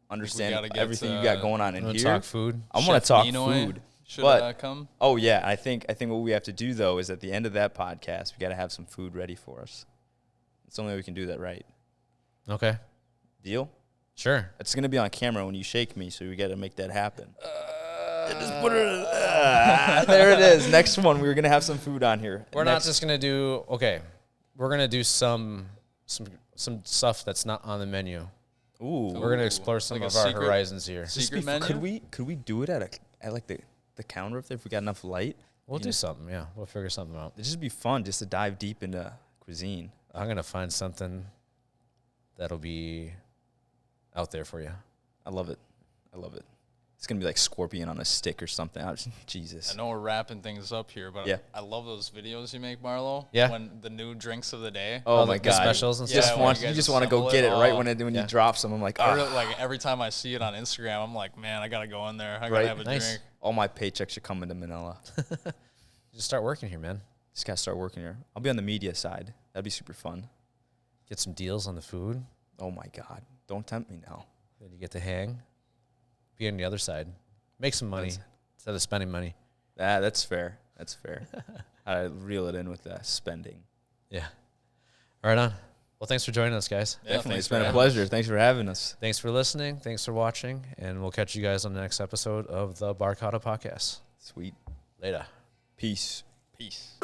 understand gotta get, everything you got going on in Wanna here. talk food. I want Chef to talk Ninoy food. Should but come. oh yeah, I think what we have to do though is at the end of that podcast, we got to have some food ready for us. It's the only way we can do that right. Okay. Deal? Sure. It's gonna be on camera when you shake me, so we got to make that happen. There it is. Next one, we're gonna have some food on here. We're not just gonna do we're gonna do some stuff that's not on the menu. Ooh. We're gonna explore some like of a our secret- horizons here. Secret menu? Could we do it at like the counter up there if we got enough light? We'll do something, yeah. We'll figure something out. It'd just be fun just to dive deep into cuisine. I'm gonna find something that'll be out there for you. I love it. It's gonna be like scorpion on a stick or something. Jesus. I know we're wrapping things up here, but Yeah. I love those videos you make, Marlo. Yeah. When the new drinks of the day. Oh the my god. specials and Yeah, stuff. when You guys just want to go assemble get it right oh, when yeah. you drop some. I'm like, I oh, really, like every time I see it on Instagram, I'm like, man, I gotta go in there. I gotta Right. have a Nice. drink. all my paychecks are coming to Manila. Just start working here, man. Just gotta start working here. I'll be on the media side. That'd be super fun. Get some deals on the food. Oh my god. Don't tempt me now. Then you get to hang. Be on the other side. Make some money instead of spending money. That's fair. That's fair. I reel it in with spending. Yeah. Right on. Well, thanks for joining us, guys. Yeah, Definitely. thanks It's for been a having pleasure. Thanks for having us. Thanks for listening. Thanks for watching. And we'll catch you guys on the next episode of the Barkada Podcast. Sweet. Later. Peace. Peace.